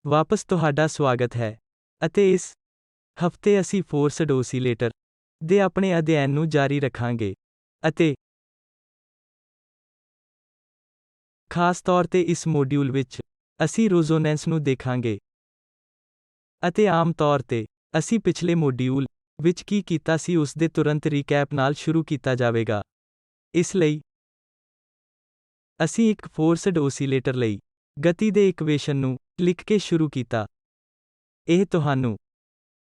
ਵਾਪਸ ਤੁਹਾਡਾ ਸਵਾਗਤ ਹੈ ਅਤੇ ਇਸ ਹਫ਼ਤੇ ਅਸੀਂ ਫੋਰਸਡ ਓਸੀਲੇਟਰ ਦੇ ਆਪਣੇ ਅਧਿਐਨ ਨੂੰ ਜਾਰੀ ਰੱਖਾਂਗੇ ਅਤੇ ਖਾਸ ਤੌਰ ਤੇ ਇਸ ਮੋਡਿਊਲ ਵਿੱਚ ਅਸੀਂ ਰੋਜ਼ੋਨੈਂਸ ਨੂੰ ਦੇਖਾਂਗੇ ਅਤੇ ਆਮ ਤੌਰ ਤੇ ਅਸੀਂ ਪਿਛਲੇ ਮੋਡਿਊਲ ਵਿੱਚ ਕੀ ਕੀਤਾ ਸੀ ਉਸ ਦੇ ਤੁਰੰਤ ਰੀਕੈਪ ਨਾਲ ਸ਼ੁਰੂ ਕੀਤਾ ਜਾਵੇਗਾ। ਇਸ ਲਈ ਅਸੀਂ ਇੱਕ ਫੋਰਸਡ ਓਸੀਲੇਟਰ ਲਈ ਗਤੀ ਦੇ ਇਕੁਏਸ਼ਨ ਨੂੰ ਲਿਖ ਕੇ ਸ਼ੁਰੂ ਕੀਤਾ। ਇਹ ਤੁਹਾਨੂੰ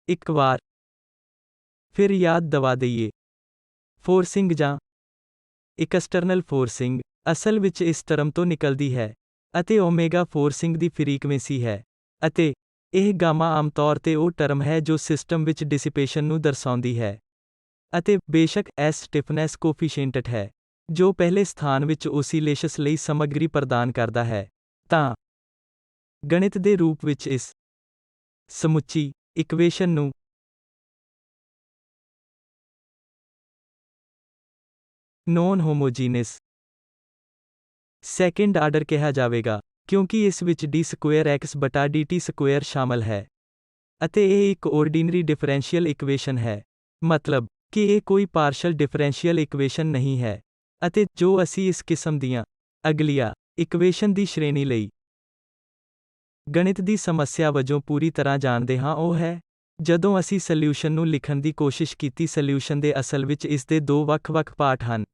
ਇੱਕ ਵਾਰ ਫਿਰ ਯਾਦ ਦਿਵਾ ਦਈਏ, ਫੋਰਸਿੰਗ ਜਾਂ ਐਕਸਟਰਨਲ ਫੋਰਸਿੰਗ ਅਸਲ ਵਿੱਚ ਇਸ ਟਰਮ ਤੋਂ ਨਿਕਲਦੀ ਹੈ ਅਤੇ ਓਮੇਗਾ ਫੋਰਸਿੰਗ ਦੀ ਫਰੀਕੁਐਂਸੀ ਹੈ ਅਤੇ ਇਹ ਗਾਮਾ ਆਮ ਤੌਰ ਤੇ ਉਹ ਟਰਮ ਹੈ ਜੋ ਸਿਸਟਮ ਵਿੱਚ ਡਿਸਿਪੇਸ਼ਨ ਨੂੰ ਦਰਸਾਉਂਦੀ ਹੈ ਅਤੇ ਬੇਸ਼ੱਕ ਐਸ ਸਟਿਫਨੈਸ ਕੋਫੀਸ਼ੀਐਂਟ ਹੈ ਜੋ ਪਹਿਲੇ ਸਥਾਨ ਵਿੱਚ ਓਸੀਲੇਸ਼ਨਸ ਲਈ ਸਮੱਗਰੀ ਪ੍ਰਦਾਨ ਕਰਦਾ ਹੈ, ਤਾਂ ਗਣਿਤ ਦੇ ਰੂਪ ਵਿੱਚ ਇਸ ਸਮੁੱਚੀ ਇਕੁਏਸ਼ਨ ਨੂੰ ਨੌਨ ਹੋਮੋਜੀਨਸ ਸੈਕਿੰਡ ਆਰਡਰ ਕਿਹਾ ਜਾਵੇਗਾ ਕਿਉਂਕਿ ਇਸ ਵਿੱਚ d square x ਬਟਾ dt square ਸ਼ਾਮਲ ਹੈ ਅਤੇ ਇਹ ਇੱਕ ਆਰਡੀਨਰੀ ਡਿਫਰੈਂਸ਼ੀਅਲ ਇਕੁਏਸ਼ਨ ਹੈ, ਮਤਲਬ ਕਿ ਇਹ ਕੋਈ ਪਾਰਸ਼ਲ ਡਿਫਰੈਂਸ਼ੀਅਲ ਇਕੁਏਸ਼ਨ ਨਹੀਂ ਹੈ ਅਤੇ ਜੋ ਅਸੀਂ ਇਸ ਕਿਸਮ ਦੀਆਂ ਅਗਲੀਆਂ ਇਕੁਏਸ਼ਨ ਦੀ ਸ਼੍ਰੇਣੀ ਲਈ ਗਣਿਤ ਦੀ ਸਮੱਸਿਆ ਵਜੋਂ ਪੂਰੀ ਤਰ੍ਹਾਂ ਜਾਣਦੇ ਹਾਂ ਉਹ ਹੈ ਜਦੋਂ ਅਸੀਂ ਸੋਲਿਊਸ਼ਨ ਨੂੰ ਲਿਖਣ ਦੀ ਕੋਸ਼ਿਸ਼ ਕੀਤੀ। ਸੋਲਿਊਸ਼ਨ ਦੇ ਅਸਲ ਵਿੱਚ ਇਸ ਦੇ ਦੋ ਵੱਖ-ਵੱਖ ਪਾਰਟ ਹਨ।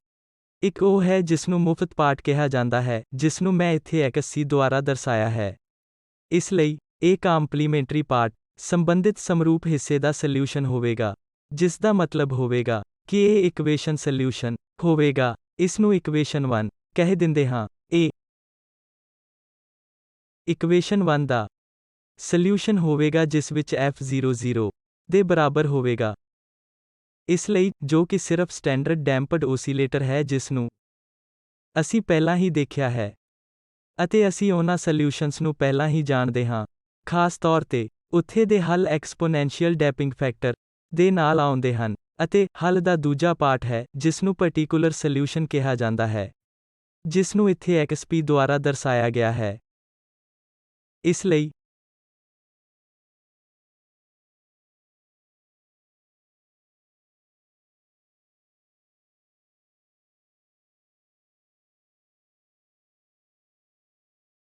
ਇੱਕ ਉਹ ਹੈ ਜਿਸ ਨੂੰ ਮੁਫਤ ਪਾਰਟ ਕਿਹਾ ਜਾਂਦਾ ਹੈ, ਜਿਸ ਨੂੰ ਮੈਂ ਇੱਥੇ XC ਦੁਆਰਾ ਦਰਸਾਇਆ ਹੈ। ਇਸ ਲਈ ਇਹ ਕੰਪਲੀਮੈਂਟਰੀ ਪਾਰਟ ਸੰਬੰਧਿਤ ਸਮਰੂਪ ਹਿੱਸੇ ਦਾ ਸੋਲਿਊਸ਼ਨ ਹੋਵੇਗਾ, ਜਿਸ ਦਾ ਮਤਲਬ ਹੋਵੇਗਾ ਕਿ ਇਹ ਇਕੁਏਸ਼ਨ ਸੋਲਿਊਸ਼ਨ ਹੋਵੇਗਾ। ਇਸ ਨੂੰ ਇਕੁਏਸ਼ਨ 1 ਕਹਿ ਦਿੰਦੇ ਹਾਂ। ਇਹ ਇਕੁਏਸ਼ਨ 1 ਦਾ ਸੋਲਿਊਸ਼ਨ ਹੋਵੇਗਾ ਜਿਸ ਵਿੱਚ f00 ਦੇ ਬਰਾਬਰ ਹੋਵੇਗਾ। ਇਸ ਲਈ ਜੋ ਕਿ ਸਿਰਫ ਸਟੈਂਡਰਡ ਡੈਂਪਡ ਓਸੀਲੇਟਰ ਹੈ ਜਿਸ ਨੂੰ ਅਸੀਂ ਪਹਿਲਾਂ ਹੀ ਦੇਖਿਆ ਹੈ ਅਤੇ ਅਸੀਂ ਉਹਨਾਂ ਸੋਲਿਊਸ਼ਨਸ ਨੂੰ ਪਹਿਲਾਂ ਹੀ ਜਾਣਦੇ ਹਾਂ, ਖਾਸ ਤੌਰ ਤੇ ਉੱਥੇ ਦੇ ਹੱਲ ਐਕਸਪੋਨੈਂਸ਼ੀਅਲ ਡੈਂਪਿੰਗ ਫੈਕਟਰ ਦੇ ਨਾਲ ਆਉਂਦੇ ਹਨ ਅਤੇ ਹੱਲ ਦਾ ਦੂਜਾ ਪਾਰਟ ਹੈ ਜਿਸ ਨੂੰ ਪਾਰਟਿਕੂਲਰ ਸੋਲਿਊਸ਼ਨ ਕਿਹਾ ਜਾਂਦਾ ਹੈ, ਜਿਸ ਨੂੰ ਇੱਥੇ XP ਦੁਆਰਾ ਦਰਸਾਇਆ ਗਿਆ ਹੈ। ਇਸ ਲਈ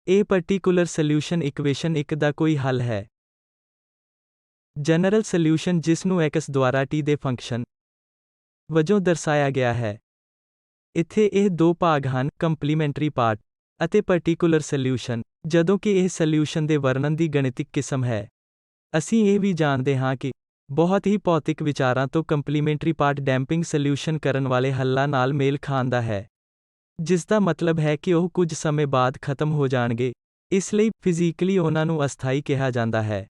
ਇਹ ਪਾਰਟਿਕੂਲਰ ਸੋਲਿਊਸ਼ਨ ਇਕੁਏਸ਼ਨ 1 ਦਾ ਕੋਈ ਹੱਲ ਹੈ। ਜਨਰਲ ਸੋਲਿਊਸ਼ਨ ਜਿਸ ਨੂੰ x ਦੁਆਰਾ t ਦੇ ਫੰਕਸ਼ਨ ਵਜੋਂ ਦਰਸਾਇਆ ਗਿਆ ਹੈ। ਇੱਥੇ ਇਹ ਦੋ ਭਾਗ ਹਨ, ਕੰਪਲੀਮੈਂਟਰੀ ਪਾਰਟ ਅਤੇ ਪਾਰਟਿਕੂਲਰ ਸੋਲਿਊਸ਼ਨ। ਜਦੋਂ ਕਿ ਇਹ ਸੋਲਿਊਸ਼ਨ ਦੇ ਵਰਣਨ ਦੀ ਗਣਿਤਿਕ ਕਿਸਮ ਹੈ, ਅਸੀਂ ਇਹ ਵੀ ਜਾਣਦੇ ਹਾਂ ਕਿ ਬਹੁਤ ਹੀ ਭੌਤਿਕ ਵਿਚਾਰਾਂ ਤੋਂ ਕੰਪਲੀਮੈਂਟਰੀ ਪਾਰਟ ਡੈਂਪਿੰਗ ਸੋਲਿਊਸ਼ਨ ਕਰਨ ਵਾਲੇ ਹੱਲਾਂ ਨਾਲ ਮੇਲ ਖਾਂਦਾ ਹੈ, ਜਿਸ ਦਾ ਮਤਲਬ ਹੈ ਕਿ ਉਹ ਕੁਝ ਸਮੇਂ ਬਾਅਦ ਖਤਮ ਹੋ ਜਾਣਗੇ। ਇਸ ਲਈ ਫਿਜ਼ੀਕਲੀ ਉਹਨਾਂ ਨੂੰ ਅਸਥਾਈ ਕਿਹਾ ਜਾਂਦਾ ਹੈ।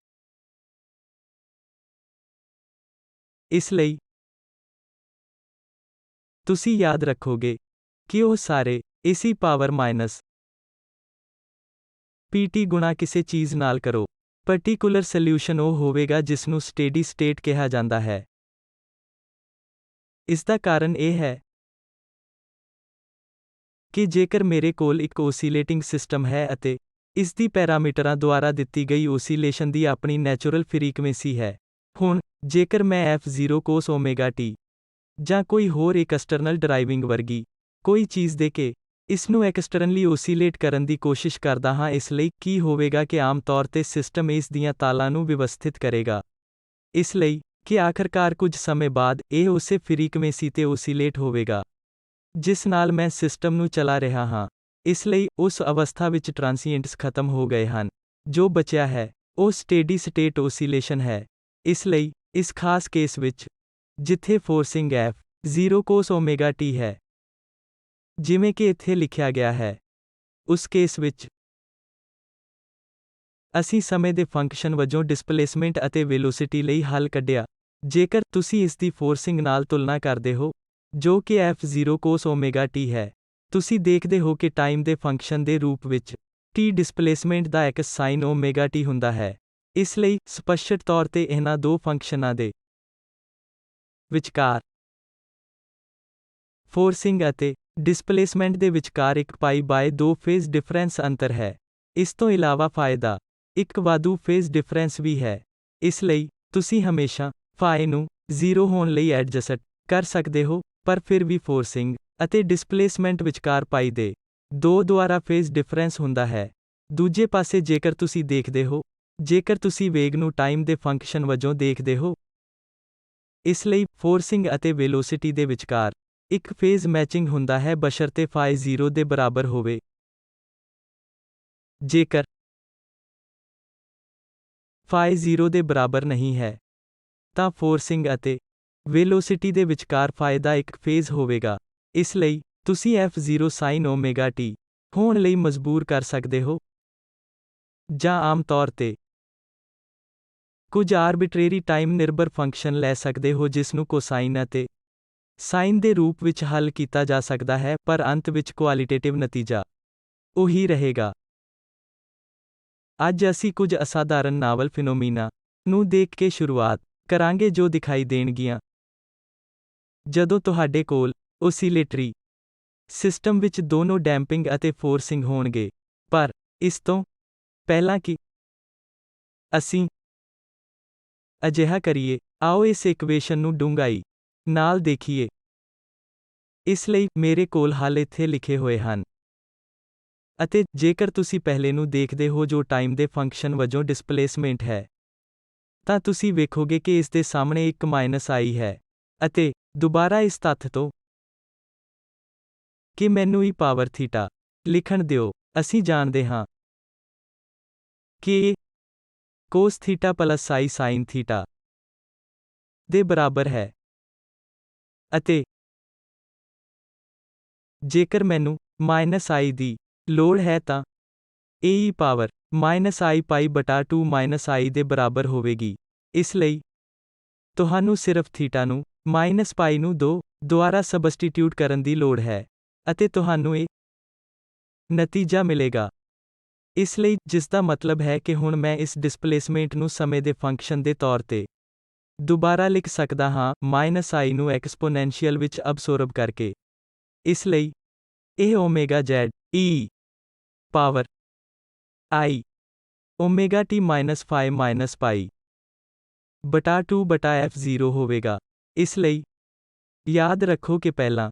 ਇਸ ਲਈ ਤੁਸੀਂ ਯਾਦ ਰੱਖੋਗੇ ਕਿ ਉਹ ਸਾਰੇ AC ਪਾਵਰ ਮਾਈਨਸ PT ਗੁਣਾ ਕਿਸੇ ਚੀਜ਼ ਨਾਲ ਕਰੋ। ਪਾਰਟਿਕੂਲਰ ਸੋਲਿਊਸ਼ਨ ਉਹ ਹੋਵੇਗਾ ਜਿਸ ਨੂੰ ਸਟੇਡੀ ਸਟੇਟ ਕਿਹਾ ਜਾਂਦਾ ਹੈ। ਇਸ ਦਾ ਕਾਰਨ ਇਹ ਹੈ ਕਿ ਜੇਕਰ ਮੇਰੇ ਕੋਲ ਇੱਕ ਓਸੀਲੇਟਿੰਗ ਸਿਸਟਮ ਹੈ ਅਤੇ ਇਸ ਦੀ ਪੈਰਾਮੀਟਰਾਂ ਦੁਆਰਾ ਦਿੱਤੀ ਗਈ ਓਸੀਲੇਸ਼ਨ ਦੀ ਆਪਣੀ ਨੈਚੁਰਲ ਫਰੀਕੁਐਂਸੀ ਹੈ। ਹੁਣ ਜੇਕਰ ਮੈਂ f0 cos ਓਮੇਗਾ t ਜਾਂ ਕੋਈ ਹੋਰ ਐਕਸਟਰਨਲ ਡਰਾਈਵਿੰਗ ਵਰਗੀ ਕੋਈ ਚੀਜ਼ ਦੇ ਕੇ ਇਸ ਨੂੰ ਐਕਸਟਰਨਲੀ ਓਸੀਲੇਟ ਕਰਨ ਦੀ ਕੋਸ਼ਿਸ਼ ਕਰਦਾ ਹਾਂ, ਇਸ ਲਈ ਕੀ ਹੋਵੇਗਾ ਕਿ ਆਮ ਤੌਰ ਤੇ ਸਿਸਟਮ ਇਸ ਦੀਆਂ ਤਾਲਾਂ ਨੂੰ ਵਿਵਸਥਿਤ ਕਰੇਗਾ, ਇਸ ਲਈ ਕਿ ਆਖਰਕਾਰ ਕੁਝ ਸਮੇਂ ਬਾਅਦ ਇਹ ਉਸੇ ਫਰੀਕੁਐਂਸੀ ਤੇ ਓਸੀਲੇਟ ਹੋਵੇਗਾ ਜਿਸ ਨਾਲ ਮੈਂ ਸਿਸਟਮ ਨੂੰ ਚਲਾ ਰਿਹਾ ਹਾਂ। ਇਸ ਲਈ ਉਸ ਅਵਸਥਾ ਵਿੱਚ ਟ੍ਰਾਂਸੀਐਂਟਸ ਖਤਮ ਹੋ ਗਏ ਹਨ। ਜੋ ਬਚਿਆ ਹੈ ਉਹ ਸਟੇਡੀ ਸਟੇਟ ਓਸੀਲੇਸ਼ਨ ਹੈ। ਇਸ ਲਈ ਇਸ ਖਾਸ ਕੇਸ ਵਿੱਚ ਜਿੱਥੇ ਫੋਰਸਿੰਗ f0 cos ਓਮੇਗਾ t ਹੈ, ਜਿਵੇਂ ਕਿ ਇੱਥੇ ਲਿਖਿਆ ਗਿਆ ਹੈ, ਉਸ ਕੇਸ ਵਿੱਚ ਅਸੀਂ ਸਮੇਂ ਦੇ ਫੰਕਸ਼ਨ ਵਜੋਂ ਡਿਸਪਲੇਸਮੈਂਟ ਅਤੇ ਵੈਲੋਸਿਟੀ ਲਈ ਹੱਲ ਕੱਢਿਆ। ਜੇਕਰ ਤੁਸੀਂ ਇਸ ਦੀ ਫੋਰਸਿੰਗ ਨਾਲ ਤੁਲਨਾ ਕਰਦੇ ਹੋ, ਜੋ ਕਿ f0 cos ਓਮੇਗਾ t ਹੈ, ਤੁਸੀਂ ਦੇਖਦੇ ਹੋ ਕਿ ਟਾਈਮ ਦੇ ਫੰਕਸ਼ਨ ਦੇ ਰੂਪ ਵਿੱਚ t ਡਿਸਪਲੇਸਮੈਂਟ ਦਾ x sin ਓਮੇਗਾ t ਹੁੰਦਾ ਹੈ। ਇਸ ਲਈ ਸਪਸ਼ਟ ਤੌਰ ਤੇ ਇਹਨਾਂ ਦੋ ਫੰਕਸ਼ਨਾਂ ਦੇ ਵਿਚਕਾਰ ਫੋਰਸਿੰਗ ਅਤੇ ਡਿਸਪਲੇਸਮੈਂਟ ਦੇ ਵਿਚਕਾਰ ਇੱਕ ਪਾਈ ਬਾਏ 2 ਫੇਜ਼ ਡਿਫਰੈਂਸ ਅੰਤਰ ਹੈ। ਇਸ ਤੋਂ ਇਲਾਵਾ ਫਾਇਦਾ ਇੱਕ ਵਾਧੂ ਫੇਜ਼ ਡਿਫਰੈਂਸ ਵੀ ਹੈ। ਇਸ ਲਈ ਤੁਸੀਂ ਹਮੇਸ਼ਾ ਫਾਈ ਨੂੰ 0 ਹੋਣ ਲਈ ਐਡਜਸਟ ਕਰ ਸਕਦੇ ਹੋ, ਪਰ ਫਿਰ ਵੀ ਫੋਰਸਿੰਗ ਅਤੇ ਡਿਸਪਲੇਸਮੈਂਟ ਵਿਚਕਾਰ ਪਾਈ ਦੇ 2 ਦੁਆਰਾ ਫੇਜ਼ ਡਿਫਰੈਂਸ ਹੁੰਦਾ ਹੈ। ਦੂਜੇ ਪਾਸੇ ਜੇਕਰ ਤੁਸੀਂ ਦੇਖਦੇ ਹੋ, ਜੇਕਰ ਤੁਸੀਂ ਵੇਗ ਨੂੰ ਟਾਈਮ ਦੇ ਫੰਕਸ਼ਨ ਵਜੋਂ ਦੇਖਦੇ ਹੋ, ਇਸ ਲਈ ਫੋਰਸਿੰਗ ਅਤੇ ਵੈਲੋਸਿਟੀ ਦੇ ਵਿਚਕਾਰ ਇੱਕ ਫੇਜ਼ ਮੈਚਿੰਗ ਹੁੰਦਾ ਹੈ ਬਸ਼ਰਤੇ ਫਾਈ 0 ਦੇ ਬਰਾਬਰ ਹੋਵੇ। ਜੇਕਰ ਫਾਈ 0 ਦੇ ਬਰਾਬਰ ਨਹੀਂ ਹੈ, ਤਾਂ ਫੋਰਸਿੰਗ ਅਤੇ ਵੈਲੋਸਿਟੀ ਦੇ ਵਿਚਕਾਰ ਫਾਈ ਦਾ ਇੱਕ ਫੇਜ਼ ਹੋਵੇਗਾ। ਇਸ ਲਈ ਤੁਸੀਂ F0 sin ਓਮੇਗਾ t ਹੋਣ ਲਈ ਮਜਬੂਰ ਕਰ ਸਕਦੇ ਹੋ, ਜਾਂ ਆਮ ਤੌਰ ਤੇ ਕੁਝ ਆਰਬਿਟਰੇਰੀ ਟਾਈਮ ਨਿਰਭਰ ਫੰਕਸ਼ਨ ਲੈ ਸਕਦੇ ਹੋ ਜਿਸ ਨੂੰ ਕੋਸਾਈਨ ਅਤੇ ਸਾਈਨ ਦੇ ਰੂਪ ਵਿੱਚ ਹੱਲ ਕੀਤਾ ਜਾ ਸਕਦਾ ਹੈ, ਪਰ ਅੰਤ ਵਿੱਚ ਕੁਆਲਿਟੇਟਿਵ ਨਤੀਜਾ ਉਹੀ ਰਹੇਗਾ। ਅੱਜ ਅਸੀਂ ਕੁਝ ਅਸਾਧਾਰਨ ਨਾਵਲ ਫਿਨੋਮੀਨਾ ਨੂੰ ਦੇਖ ਕੇ ਸ਼ੁਰੂਆਤ ਕਰਾਂਗੇ ਜੋ ਦਿਖਾਈ ਦੇਣਗੀਆਂ ਜਦੋਂ ਤੁਹਾਡੇ ਕੋਲ ਓਸੀਲੇਟਰੀ ਸਿਸਟਮ ਵਿੱਚ ਦੋਨੋਂ ਡੈਂਪਿੰਗ ਅਤੇ ਫੋਰਸਿੰਗ ਹੋਣਗੇ। ਪਰ ਇਸ ਤੋਂ ਪਹਿਲਾਂ ਕਿ ਅਸੀਂ ਅਜਿਹਾ ਕਰੀਏ, ਆਓ ਇਸ ਇਕੁਏਸ਼ਨ ਨੂੰ ਡੂੰਘਾਈ ਨਾਲ ਦੇਖੀਏ। ਇਸ ਲਈ ਮੇਰੇ ਕੋਲ ਹੱਲ ਇੱਥੇ ਲਿਖੇ ਹੋਏ ਹਨ। ਅਤੇ ਜੇਕਰ ਤੁਸੀਂ ਪਹਿਲੇ ਨੂੰ ਦੇਖਦੇ ਹੋ ਜੋ ਟਾਈਮ ਦੇ ਫੰਕਸ਼ਨ ਵਜੋਂ ਡਿਸਪਲੇਸਮੈਂਟ ਹੈ, ਤਾਂ ਤੁਸੀਂ ਵੇਖੋਗੇ ਕਿ ਇਸ ਦੇ ਸਾਹਮਣੇ ਇੱਕ ਮਾਈਨਸ ਆਈ ਹੈ। ਅਤੇ ਦੁਬਾਰਾ ਇਸ ਤੱਥ ਤੋਂ ਕਿ ਮੈਨੂੰ e ਪਾਵਰ ਥੀਟਾ ਲਿਖਣ ਦਿਓ, ਅਸੀਂ ਜਾਣਦੇ ਹਾਂ ਕਿ ਇਹ ਕੋਸ ਥੀਟਾ ਪਲਸ ਆਈ ਸਾਈਨ ਥੀਟਾ ਦੇ ਬਰਾਬਰ ਹੈ। ਅਤੇ ਜੇਕਰ ਮੈਨੂੰ ਮਾਈਨਸ ਆਈ ਦੀ ਲੋੜ ਹੈ ਤਾਂ ਇਹ e ਪਾਵਰ ਮਾਈਨਸ ਆਈ ਪਾਈ ਬਟਾ 2 ਮਾਈਨਸ ਆਈ ਦੇ ਬਰਾਬਰ ਹੋਵੇਗੀ। ਇਸ ਲਈ ਤੁਹਾਨੂੰ ਸਿਰਫ ਥੀਟਾ ਨੂੰ ਮਾਈਨਸ ਪਾਈ ਨੂੰ 2 ਦੁਆਰਾ ਸਬਸਟੀਟਿਊਟ ਕਰਨ ਦੀ ਲੋੜ ਹੈ, ਅਤੇ ਤੁਹਾਨੂੰ ਇਹ ਨਤੀਜਾ ਮਿਲੇਗਾ। ਇਸ ਲਈ ਜਿਸ ਦਾ ਮਤਲਬ ਹੈ ਕਿ ਹੁਣ ਮੈਂ ਇਸ ਡਿਸਪਲੇਸਮੈਂਟ ਨੂੰ ਸਮੇਂ ਦੇ ਫੰਕਸ਼ਨ ਦੇ ਤੌਰ ਤੇ ਦੁਬਾਰਾ ਲਿਖ ਸਕਦਾ ਹਾਂ ਮਾਈਨਸ ਆਈ ਨੂੰ ਐਕਸਪੋਨੈਂਸ਼ੀਅਲ ਵਿੱਚ ਅਬਸੋਰਬ ਕਰਕੇ। ਇਸ ਲਈ ਇਹ ਓਮੇਗਾ ਜ਼ੈਡ e ਪਾਵਰ ਆਈ ਓਮੇਗਾ t ਮਾਈਨਸ ਫਾਈ ਮਾਈਨਸ ਪਾਈ ਬਟਾ 2 ਬਟਾ F0 ਹੋਵੇਗਾ। ਇਸ ਲਈ ਯਾਦ ਰੱਖੋ ਕਿ ਪਹਿਲਾਂ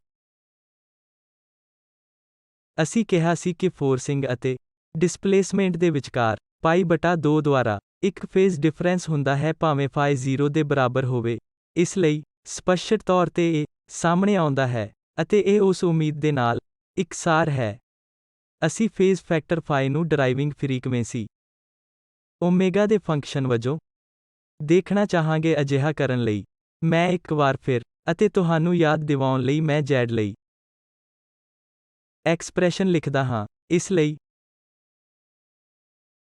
ਅਸੀਂ ਕਿਹਾ ਸੀ ਕਿ ਫੋਰਸਿੰਗ ਅਤੇ ਡਿਸਪਲੇਸਮੈਂਟ ਦੇ ਵਿਚਕਾਰ ਪਾਈ ਬਟਾ 2 ਦੁਆਰਾ ਇੱਕ ਫੇਜ਼ ਡਿਫਰੈਂਸ ਹੁੰਦਾ ਹੈ ਭਾਵੇਂ ਫਾਈ 0 ਦੇ ਬਰਾਬਰ ਹੋਵੇ। ਇਸ ਲਈ ਸਪਸ਼ਟ ਤੌਰ ਤੇ ਇਹ ਸਾਹਮਣੇ ਆਉਂਦਾ ਹੈ, ਅਤੇ ਇਹ ਉਸ ਉਮੀਦ ਦੇ ਨਾਲ ਇਕਸਾਰ ਹੈ। ਅਸੀਂ ਫੇਜ਼ ਫੈਕਟਰ ਫਾਈ ਨੂੰ ਡਰਾਈਵਿੰਗ ਫ੍ਰੀਕੁਏਂਸੀ ਓਮੇਗਾ ਦੇ ਫੰਕਸ਼ਨ ਵਜੋਂ ਦੇਖਣਾ ਚਾਹਾਂਗੇ। ਅਜਿਹਾ ਕਰਨ ਲਈ ਮੈਂ ਇੱਕ ਵਾਰ ਫਿਰ ਅਤੇ ਤੁਹਾਨੂੰ ਯਾਦ ਦਿਵਾਉਣ ਲਈ ਮੈਂ ਜ਼ੈਡ ਲਈ ਐਕਸਪ੍ਰੈਸ਼ਨ ਲਿਖਦਾ ਹਾਂ। ਇਸ ਲਈ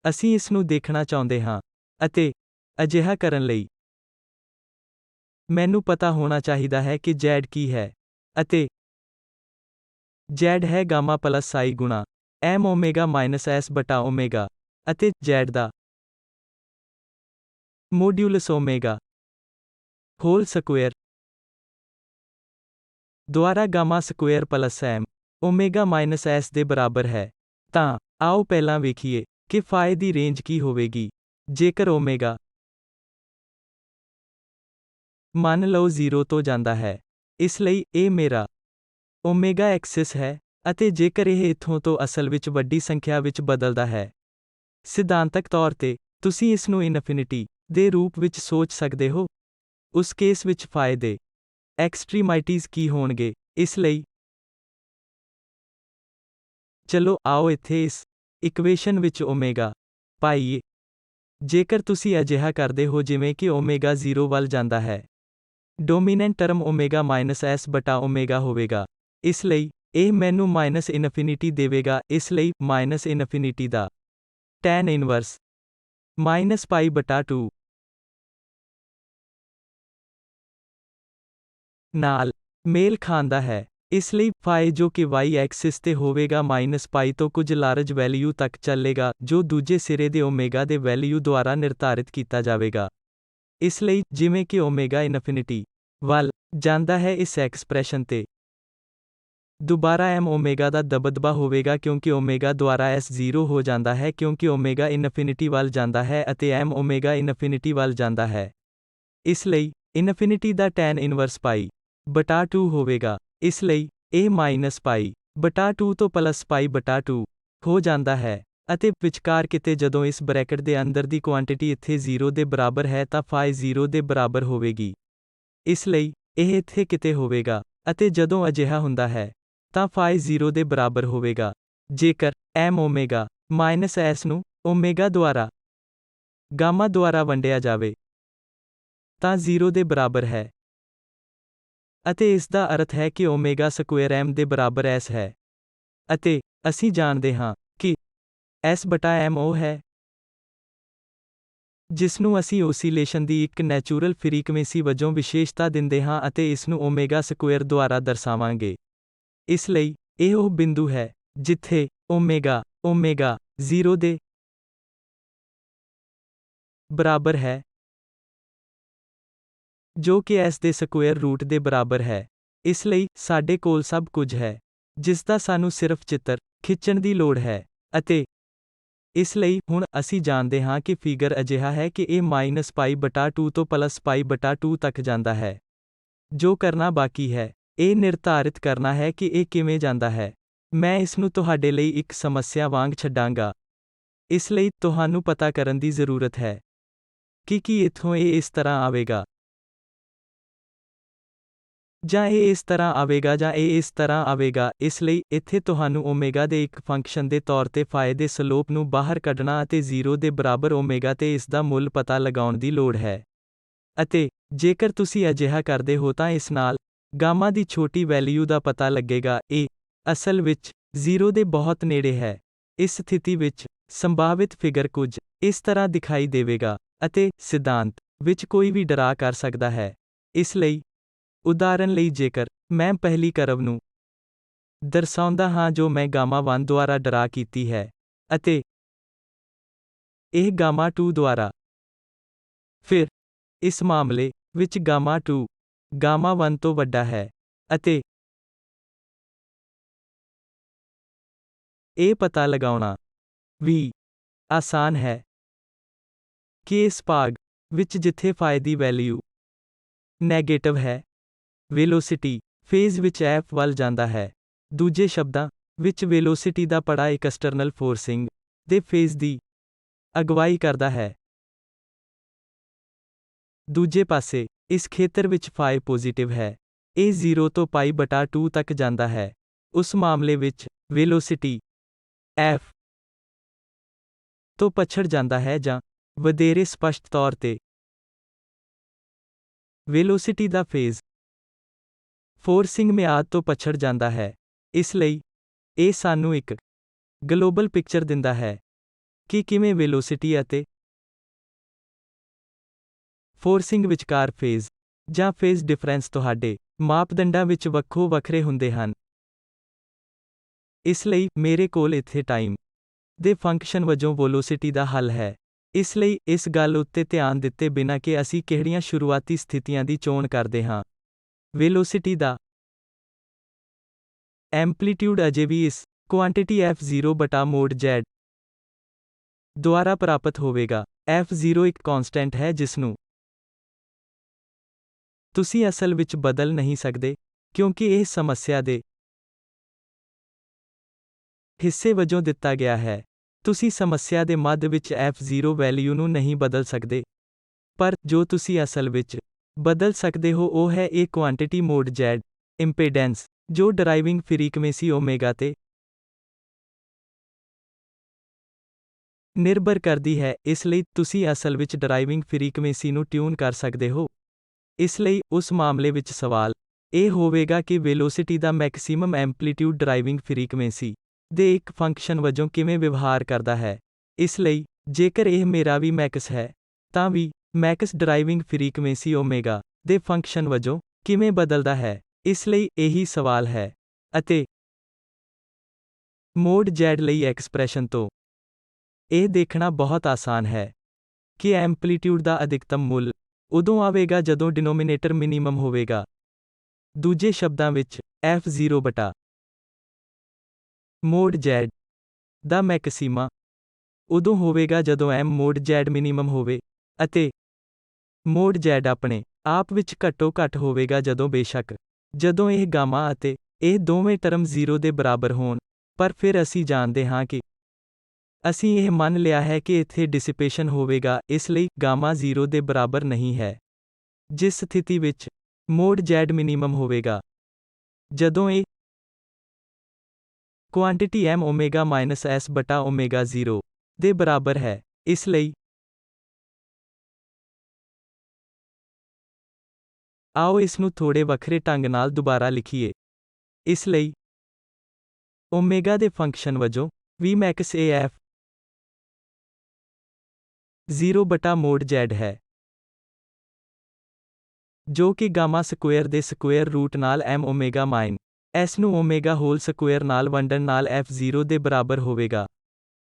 ਅਸੀਂ ਇਸ ਨੂੰ ਦੇਖਣਾ ਚਾਹੁੰਦੇ ਹਾਂ, ਅਤੇ ਅਜਿਹਾ ਕਰਨ ਲਈ ਮੈਨੂੰ ਪਤਾ ਹੋਣਾ ਚਾਹੀਦਾ ਹੈ ਕਿ ਜ਼ੈਡ ਕੀ ਹੈ। ਅਤੇ ਜ਼ੈਡ ਹੈ ਗਾਮਾ ਪਲਸ ਆਈ ਗੁਣਾ m ਓਮੇਗਾ ਮਾਈਨਸ s ਬਟਾ ਓਮੇਗਾ, ਅਤੇ ਜ਼ੈਡ ਦਾ ਮੋਡਿਊਲਸ ਓਮੇਗਾ ਹੋਲ ਸਕੁਏਅਰ ਦੁਆਰਾ gamma square plus m omega minus s ਦੇ ਬਰਾਬਰ ਹੈ। ਤਾਂ ਆਓ ਪਹਿਲਾਂ ਵੇਖੀਏ ਕਿ ਫਾਈ ਦੀ ਰੇਂਜ ਕੀ ਹੋਵੇਗੀ ਜੇਕਰ ਓਮੇਗਾ ਮੰਨ ਲਓ 0 ਤੋਂ ਜਾਂਦਾ ਹੈ। ਇਸ ਲਈ ਇਹ ਮੇਰਾ ਓਮੇਗਾ ਐਕਸਿਸ ਹੈ, ਅਤੇ ਜੇਕਰ ਇਹ ਇੱਥੋਂ ਤੋਂ ਅਸਲ ਵਿੱਚ ਵੱਡੀ ਸੰਖਿਆ ਵਿੱਚ ਬਦਲਦਾ ਹੈ, ਸਿਧਾਂਤਕ ਤੌਰ ਤੇ ਤੁਸੀਂ ਇਸ ਨੂੰ ਇਨਫਿਨਿਟੀ ਦੇ ਰੂਪ ਵਿੱਚ ਸੋਚ ਸਕਦੇ ਹੋ। ਉਸ ਕੇਸ ਵਿੱਚ ਫਾਈ ਦੇ ਐਕਸਟ੍ਰੀਮਾਈਟੀਜ਼ ਕੀ ਹੋਣਗੇ। ਇਸ ਲਈ ਚਲੋ ਆਓ ਇੱਥੇ ਇਸ ਇਕੁਏਸ਼ਨ ਵਿੱਚ ਓਮੇਗਾ ਪਾਈਏ। ਜੇਕਰ ਤੁਸੀਂ ਅਜਿਹਾ ਕਰਦੇ ਹੋ ਜਿਵੇਂ ਕਿ ਓਮੇਗਾ 0 ਵੱਲ ਜਾਂਦਾ ਹੈ, dominant term omega minus s ਬਟਾ ਓਮੇਗਾ ਹੋਵੇਗਾ। ਇਸ ਲਈ ਇਹ ਮੈਨੂੰ ਮਾਈਨਸ ਇਨਫਿਨਿਟੀ ਦੇਵੇਗਾ। ਇਸ ਲਈ ਮਾਈਨਸ ਇਨਫਿਨਿਟੀ ਦਾ ਟੈਨ ਇਨਵਰਸ ਮਾਈਨਸ ਪਾਈ ਬਟਾ 2 ਨਾਲ ਮੇਲ ਖਾਂਦਾ ਹੈ। ਇਸ ਲਈ ਫਾਈ ਜੋ ਕਿ y ਐਕਸਿਸ ਤੇ ਹੋਵੇਗਾ ਮਾਈਨਸ ਪਾਈ ਤੋਂ ਕੁਝ ਲਾਰਜ ਵੈਲਿਊ ਤੱਕ ਚੱਲੇਗਾ, ਜੋ ਦੂਜੇ ਸਿਰੇ ਦੇ ਓਮੇਗਾ ਦੇ ਵੈਲਿਊ ਦੁਆਰਾ ਨਿਰਧਾਰਿਤ ਕੀਤਾ ਜਾਵੇਗਾ। ਇਸ ਲਈ ਜਿਵੇਂ ਕਿ ਓਮੇਗਾ ਇਨਫਿਨਿਟੀ ਵੱਲ ਜਾਂਦਾ ਹੈ, ਇਸ ਐਕਸਪ੍ਰੈਸ਼ਨ ਤੇ ਦੁਬਾਰਾ m ਓਮੇਗਾ ਦਾ ਦਬਦਬਾ ਹੋਵੇਗਾ ਕਿਉਂਕਿ ਓਮੇਗਾ ਦੁਆਰਾ s 0 ਹੋ ਜਾਂਦਾ ਹੈ ਕਿਉਂਕਿ ਓਮੇਗਾ ਇਨਫਿਨਿਟੀ ਵੱਲ ਜਾਂਦਾ ਹੈ ਅਤੇ m ਓਮੇਗਾ ਇਨਫਿਨਿਟੀ ਵੱਲ ਜਾਂਦਾ ਹੈ। ਇਸ ਲਈ ਇਨਫਿਨਿਟੀ ਦਾ tan ਇਨਵਰਸ ਪਾਈ ਬਟਾ 2 ਹੋਵੇਗਾ। ਇਸ ਲਈ ਇਹ ਮਾਈਨਸ ਪਾਈ ਬਟਾ 2 ਤੋਂ ਪਲੱਸ ਪਾਈ ਬਟਾ 2 ਹੋ ਜਾਂਦਾ ਹੈ। ਅਤੇ ਵਿਚਕਾਰ ਕਿਤੇ ਜਦੋਂ ਇਸ ਬ੍ਰੈਕਟ ਦੇ ਅੰਦਰ ਦੀ ਕੁਆਂਟੀਟੀ ਇੱਥੇ 0 ਦੇ ਬਰਾਬਰ ਹੈ ਤਾਂ phi 0 ਦੇ ਬਰਾਬਰ ਹੋਵੇਗੀ। ਇਸ ਲਈ ਇਹ ਇੱਥੇ ਕਿਤੇ ਹੋਵੇਗਾ ਅਤੇ ਜਦੋਂ ਅਜਿਹਾ ਹੁੰਦਾ ਹੈ ਤਾਂ phi 0 ਦੇ ਬਰਾਬਰ ਹੋਵੇਗਾ। ਜੇਕਰ m ਓਮੇਗਾ ਮਾਈਨਸ s ਨੂੰ ਓਮੇਗਾ ਦੁਆਰਾ ਗਾਮਾ ਦੁਆਰਾ ਵੰਡਿਆ ਜਾਵੇ ਤਾਂ 0 ਦੇ ਬਰਾਬਰ ਹੈ ਅਤੇ ਇਸ ਦਾ ਅਰਥ ਹੈ ਕਿ ਓਮੇਗਾ ਸਕੁਏਅਰ m ਦੇ ਬਰਾਬਰ s ਹੈ। ਅਤੇ ਅਸੀਂ ਜਾਣਦੇ ਹਾਂ ਕਿ s ਬਟਾ m ਉਹ ਹੈ ਜਿਸ ਨੂੰ ਅਸੀਂ ਓਸੀਲੇਸ਼ਨ ਦੀ ਇੱਕ ਨੈਚੁਰਲ ਫ੍ਰੀਕੁਐਂਸੀ ਵਜੋਂ ਵਿਸ਼ੇਸ਼ਤਾ ਦਿੰਦੇ ਹਾਂ ਅਤੇ ਇਸ ਨੂੰ ਓਮੇਗਾ ਸਕੁਏਅਰ ਦੁਆਰਾ ਦਰਸਾਵਾਂਗੇ। ਇਸ ਲਈ ਇਹ ਉਹ ਬਿੰਦੂ ਹੈ ਜਿੱਥੇ ਓਮੇਗਾ 0 ਦੇ ਬਰਾਬਰ ਹੈ ਜੋ ਕਿ s ਦੇ ਸਕੁਏਅਰ ਰੂਟ ਦੇ ਬਰਾਬਰ ਹੈ। ਇਸ ਲਈ ਸਾਡੇ ਕੋਲ ਸਭ ਕੁਝ ਹੈ ਜਿਸ ਦਾ ਸਾਨੂੰ ਸਿਰਫ ਚਿੱਤਰ ਖਿੱਚਣ ਦੀ ਲੋੜ ਹੈ। ਅਤੇ ਇਸ ਲਈ ਹੁਣ ਅਸੀਂ ਜਾਣਦੇ ਹਾਂ ਕਿ ਫਿਗਰ ਅਜਿਹਾ ਹੈ ਕਿ ਇਹ ਮਾਈਨਸ ਪਾਈ ਬਟਾ 2 ਤੋਂ ਪਲੱਸ ਪਾਈ ਬਟਾ 2 ਤੱਕ ਜਾਂਦਾ ਹੈ। ਜੋ ਕਰਨਾ ਬਾਕੀ ਹੈ ਇਹ ਨਿਰਧਾਰਿਤ ਕਰਨਾ ਹੈ ਕਿ ਇਹ ਕਿਵੇਂ ਜਾਂਦਾ ਹੈ। ਮੈਂ ਇਸ ਨੂੰ ਤੁਹਾਡੇ ਲਈ ਇੱਕ ਸਮੱਸਿਆ ਵਾਂਗ ਛੱਡਾਂਗਾ। ਇਸ ਲਈ ਤੁਹਾਨੂੰ ਪਤਾ ਕਰਨ ਦੀ ਜ਼ਰੂਰਤ ਹੈ ਕਿ ਕੀ ਇੱਥੋਂ ਇਹ ਇਸ ਤਰ੍ਹਾਂ ਆਵੇਗਾ ਜਾਂ ਇਹ ਇਸ ਤਰ੍ਹਾਂ ਆਵੇਗਾ ਜਾਂ ਇਹ ਇਸ ਤਰ੍ਹਾਂ ਆਵੇਗਾ। ਇਸ ਲਈ ਇੱਥੇ ਤੁਹਾਨੂੰ ਓਮੇਗਾ ਦੇ ਇੱਕ ਫੰਕਸ਼ਨ ਦੇ ਤੌਰ ਤੇ phi ਦੇ ਸਲੋਪ ਨੂੰ ਬਾਹਰ ਕੱਢਣਾ ਅਤੇ 0 ਦੇ ਬਰਾਬਰ ਓਮੇਗਾ ਤੇ ਇਸ ਦਾ ਮੁੱਲ ਪਤਾ ਲਗਾਉਣ ਦੀ ਲੋੜ ਹੈ। ਅਤੇ ਜੇਕਰ ਤੁਸੀਂ ਅਜਿਹਾ ਕਰਦੇ ਹੋ ਤਾਂ ਇਸ ਨਾਲ ਗਾਮਾ ਦੀ ਛੋਟੀ ਵੈਲਿਊ ਦਾ ਪਤਾ ਲੱਗੇਗਾ। ਇਹ ਅਸਲ ਵਿੱਚ 0 ਦੇ ਬਹੁਤ ਨੇੜੇ ਹੈ। ਇਸ ਸਥਿਤੀ ਵਿੱਚ ਸੰਭਾਵਿਤ ਫਿਗਰ ਕੁਝ ਇਸ ਤਰ੍ਹਾਂ ਦਿਖਾਈ ਦੇਵੇਗਾ ਅਤੇ ਸਿਧਾਂਤ ਵਿੱਚ ਕੋਈ ਵੀ ਡਰਾ ਕਰ ਸਕਦਾ ਹੈ। ਇਸ ਲਈ ਉਦਾਹਰਨ ਲਈ ਜੇਕਰ ਮੈਂ ਪਹਿਲੀ ਕਰਵ ਨੂੰ ਦਰਸਾਉਂਦਾ ਹਾਂ ਜੋ ਮੈਂ ਗਾਮਾ 1 ਦੁਆਰਾ ਡਰਾ ਕੀਤੀ ਹੈ ਅਤੇ ਇਹ ਗਾਮਾ 2 ਦੁਆਰਾ, ਫਿਰ ਇਸ ਮਾਮਲੇ ਵਿੱਚ ਗਾਮਾ 2 ਗਾਮਾ 1 ਤੋਂ ਵੱਡਾ ਹੈ ਅਤੇ ਇਹ ਪਤਾ ਲਗਾਉਣਾ ਵੀ ਆਸਾਨ ਹੈ ਕਿ ਇਸ ਭਾਗ ਵਿੱਚ ਜਿੱਥੇ phi ਦੀ ਵੈਲਿਊ ਨੈਗੇਟਿਵ ਹੈ ਵੈਲੋਸਿਟੀ ਫੇਜ਼ ਵਿੱਚ f ਵੱਲ ਜਾਂਦਾ ਹੈ। ਦੂਜੇ ਸ਼ਬਦਾਂ ਵਿੱਚ ਵੈਲੋਸਿਟੀ ਦਾ ਪੜਾ ਇੱਕ ਐਕਸਟਰਨਲ ਫੋਰਸਿੰਗ ਦੇ ਫੇਜ਼ ਦੀ ਅਗਵਾਈ ਕਰਦਾ ਹੈ। ਦੂਜੇ ਪਾਸੇ ਇਸ ਖੇਤਰ ਵਿੱਚ phi ਪੋਜ਼ਿਟਿਵ ਹੈ। ਇਹ 0 ਤੋਂ ਪਾਈ ਬਟਾ 2 ਤੱਕ ਜਾਂਦਾ ਹੈ। ਉਸ ਮਾਮਲੇ ਵਿੱਚ ਵੈਲੋਸਿਟੀ f ਤੋਂ ਪਛੜ ਜਾਂਦਾ ਹੈ ਜਾਂ ਵਧੇਰੇ ਸਪਸ਼ਟ ਤੌਰ ਤੇ ਵੈਲੋਸਿਟੀ ਦਾ ਫੇਜ਼ ਫੋਰਸਿੰਗ ਮਿਆਦ ਤੋਂ ਪਛੜ ਜਾਂਦਾ ਹੈ। ਇਸ ਲਈ ਇਹ ਸਾਨੂੰ ਇੱਕ ਗਲੋਬਲ ਪਿਕਚਰ ਦਿੰਦਾ ਹੈ ਕਿ ਕਿਵੇਂ ਵੈਲੋਸਿਟੀ ਅਤੇ ਫੋਰਸਿੰਗ ਵਿਚਕਾਰ ਫੇਜ਼ ਜਾਂ ਫੇਜ਼ ਡਿਫਰੈਂਸ ਤੁਹਾਡੇ ਮਾਪਦੰਡਾਂ ਵਿੱਚ ਵੱਖੋ ਵੱਖਰੇ ਹੁੰਦੇ ਹਨ। ਇਸ ਲਈ ਮੇਰੇ ਕੋਲ ਇੱਥੇ ਟਾਈਮ ਦੇ ਫੰਕਸ਼ਨ ਵਜੋਂ ਵੈਲੋਸਿਟੀ ਦਾ ਹੱਲ ਹੈ। ਇਸ ਲਈ ਇਸ ਗੱਲ ਉੱਤੇ ਧਿਆਨ ਦਿੱਤੇ ਬਿਨਾਂ ਕਿ ਅਸੀਂ ਕਿਹੜੀਆਂ ਸ਼ੁਰੂਆਤੀ ਸਥਿਤੀਆਂ ਦੀ ਚੋਣ ਕਰਦੇ ਹਾਂ, ਵੈਲੋਸਿਟੀ ਦਾ ਐਂਪਲੀਟਿਊਡ ਅਜੇ ਵੀ ਇਸ ਕੁਆਂਟੀਟੀ f0 ਬਟਾ ਮੋਡ z ਦੁਆਰਾ ਪ੍ਰਾਪਤ ਹੋਵੇਗਾ। f0 ਇੱਕ ਕਨਸਟੈਂਟ ਹੈ ਜਿਸ ਨੂੰ ਤੁਸੀਂ ਅਸਲ ਵਿੱਚ ਬਦਲ ਨਹੀਂ ਸਕਦੇ ਕਿਉਂਕਿ ਇਹ ਸਮੱਸਿਆ ਦੇ ਹਿੱਸੇ ਵਜੋਂ ਦਿੱਤਾ ਗਿਆ ਹੈ। ਤੁਸੀਂ ਸਮੱਸਿਆ ਦੇ ਮੱਧ ਵਿੱਚ f0 ਵੈਲਿਊ ਨੂੰ ਨਹੀਂ ਬਦਲ ਸਕਦੇ। ਪਰ ਜੋ ਤੁਸੀਂ ਅਸਲ ਵਿੱਚ ਬਦਲ ਸਕਦੇ ਹੋ ਉਹ ਹੈ ਇਹ ਕੁਆਂਟੀਟੀ ਮੋਡ z ਇੰਪੀਡੈਂਸ ਜੋ ਡਰਾਈਵਿੰਗ ਫ੍ਰੀਕੁਐਂਸੀ ਓਮੇਗਾ ਤੇ ਨਿਰਭਰ ਕਰਦੀ ਹੈ। ਇਸ ਲਈ ਤੁਸੀਂ ਅਸਲ ਵਿੱਚ ਡਰਾਈਵਿੰਗ ਫ੍ਰੀਕੁਐਂਸੀ ਨੂੰ ਟਿਊਨ ਕਰ ਸਕਦੇ ਹੋ। ਇਸ ਲਈ ਉਸ ਮਾਮਲੇ ਵਿੱਚ ਸਵਾਲ ਇਹ ਹੋਵੇਗਾ ਕਿ ਵੈਲੋਸਿਟੀ ਦਾ ਮੈਕਸਿਮਮ ਐਂਪਲੀਟਿਊਡ ਡਰਾਈਵਿੰਗ ਫ੍ਰੀਕੁਐਂਸੀ ਦੇ ਇੱਕ ਫੰਕਸ਼ਨ ਵਜੋਂ ਕਿਵੇਂ ਵਿਵਹਾਰ ਕਰਦਾ ਹੈ। ਇਸ ਲਈ ਜੇਕਰ ਇਹ ਮੇਰਾ ਵੀ ਮੈਕਸ ਹੈ ਤਾਂ ਵੀ ਮੈਕਸ ਡਰਾਈਵਿੰਗ ਫ੍ਰੀਕੁਐਂਸੀ ਓਮੇਗਾ ਦੇ ਫੰਕਸ਼ਨ ਵਜੋਂ ਕਿਵੇਂ ਬਦਲਦਾ ਹੈ। ਇਸ ਲਈ ਇਹੀ ਸਵਾਲ ਹੈ ਅਤੇ ਮੋਡ z ਲਈ ਐਕਸਪ੍ਰੈਸ਼ਨ ਤੋਂ ਇਹ ਦੇਖਣਾ ਬਹੁਤ ਆਸਾਨ ਹੈ ਕਿ ਐਂਪਲੀਟਿਊਡ ਦਾ ਅਧਿਕਤਮ ਮੁੱਲ ਉਦੋਂ ਆਵੇਗਾ ਜਦੋਂ ਡਿਨੋਮੀਨੇਟਰ ਮਿਨੀਮਮ ਹੋਵੇਗਾ। ਦੂਜੇ ਸ਼ਬਦਾਂ ਵਿੱਚ f0 ਬਟਾ ਮੋਡ Z ਦਾ ਮੈਕਸਿਮਾ ਉਦੋਂ ਹੋਵੇਗਾ ਜਦੋਂ m ਮੋਡ Z ਮਿਨੀਮਮ ਹੋਵੇ, ਅਤੇ ਮੋਡ Z ਆਪਣੇ ਆਪ ਵਿੱਚ ਘੱਟੋ ਘੱਟ ਹੋਵੇਗਾ ਜਦੋਂ ਇਹ ਗਾਮਾ ਅਤੇ ਇਹ ਦੋਵੇਂ ਟਰਮ 0 ਦੇ ਬਰਾਬਰ ਹੋਣ। ਪਰ ਫਿਰ ਅਸੀਂ ਜਾਣਦੇ ਹਾਂ ਕਿ ਅਸੀਂ ਇਹ ਮੰਨ ਲਿਆ ਹੈ ਕਿ ਇੱਥੇ ਡਿਸਿਪੇਸ਼ਨ ਹੋਵੇਗਾ, ਇਸ ਲਈ ਗਾਮਾ 0 ਦੇ ਬਰਾਬਰ ਨਹੀਂ ਹੈ, ਜਿਸ ਸਥਿਤੀ ਵਿੱਚ ਮੋਡ Z ਮਿਨੀਮਮ ਹੋਵੇਗਾ ਜਦੋਂ ਇਹ quantity m omega minus s ਬਟਾ ਓਮੇਗਾ 0 ਦੇ ਬਰਾਬਰ ਹੈ। ਇਸ ਲਈ ਆਓ ਇਸ ਨੂੰ ਥੋੜੇ ਵੱਖਰੇ ਢੰਗ ਨਾਲ ਦੁਬਾਰਾ ਲਿਖੀਏ। ਇਸ ਲਈ ਓਮੇਗਾ ਦੇ ਫੰਕਸ਼ਨ ਵਜੋਂ Vmax AF 0 ਬਟਾ ਮੋਡ Z ਹੈ, ਜੋ ਕਿ ਗਾਮਾ ਸਕੁਏਅਰ ਦੇ ਸਕੁਏਅਰ ਰੂਟ ਨਾਲ m ਓਮੇਗਾ ਮਾਈਨ s ਨੂੰ ਓਮੇਗਾ ਹੋਲ ਸਕੁਏਅਰ ਨਾਲ ਵੰਡਣ ਨਾਲ f0 ਦੇ ਬਰਾਬਰ ਹੋਵੇਗਾ,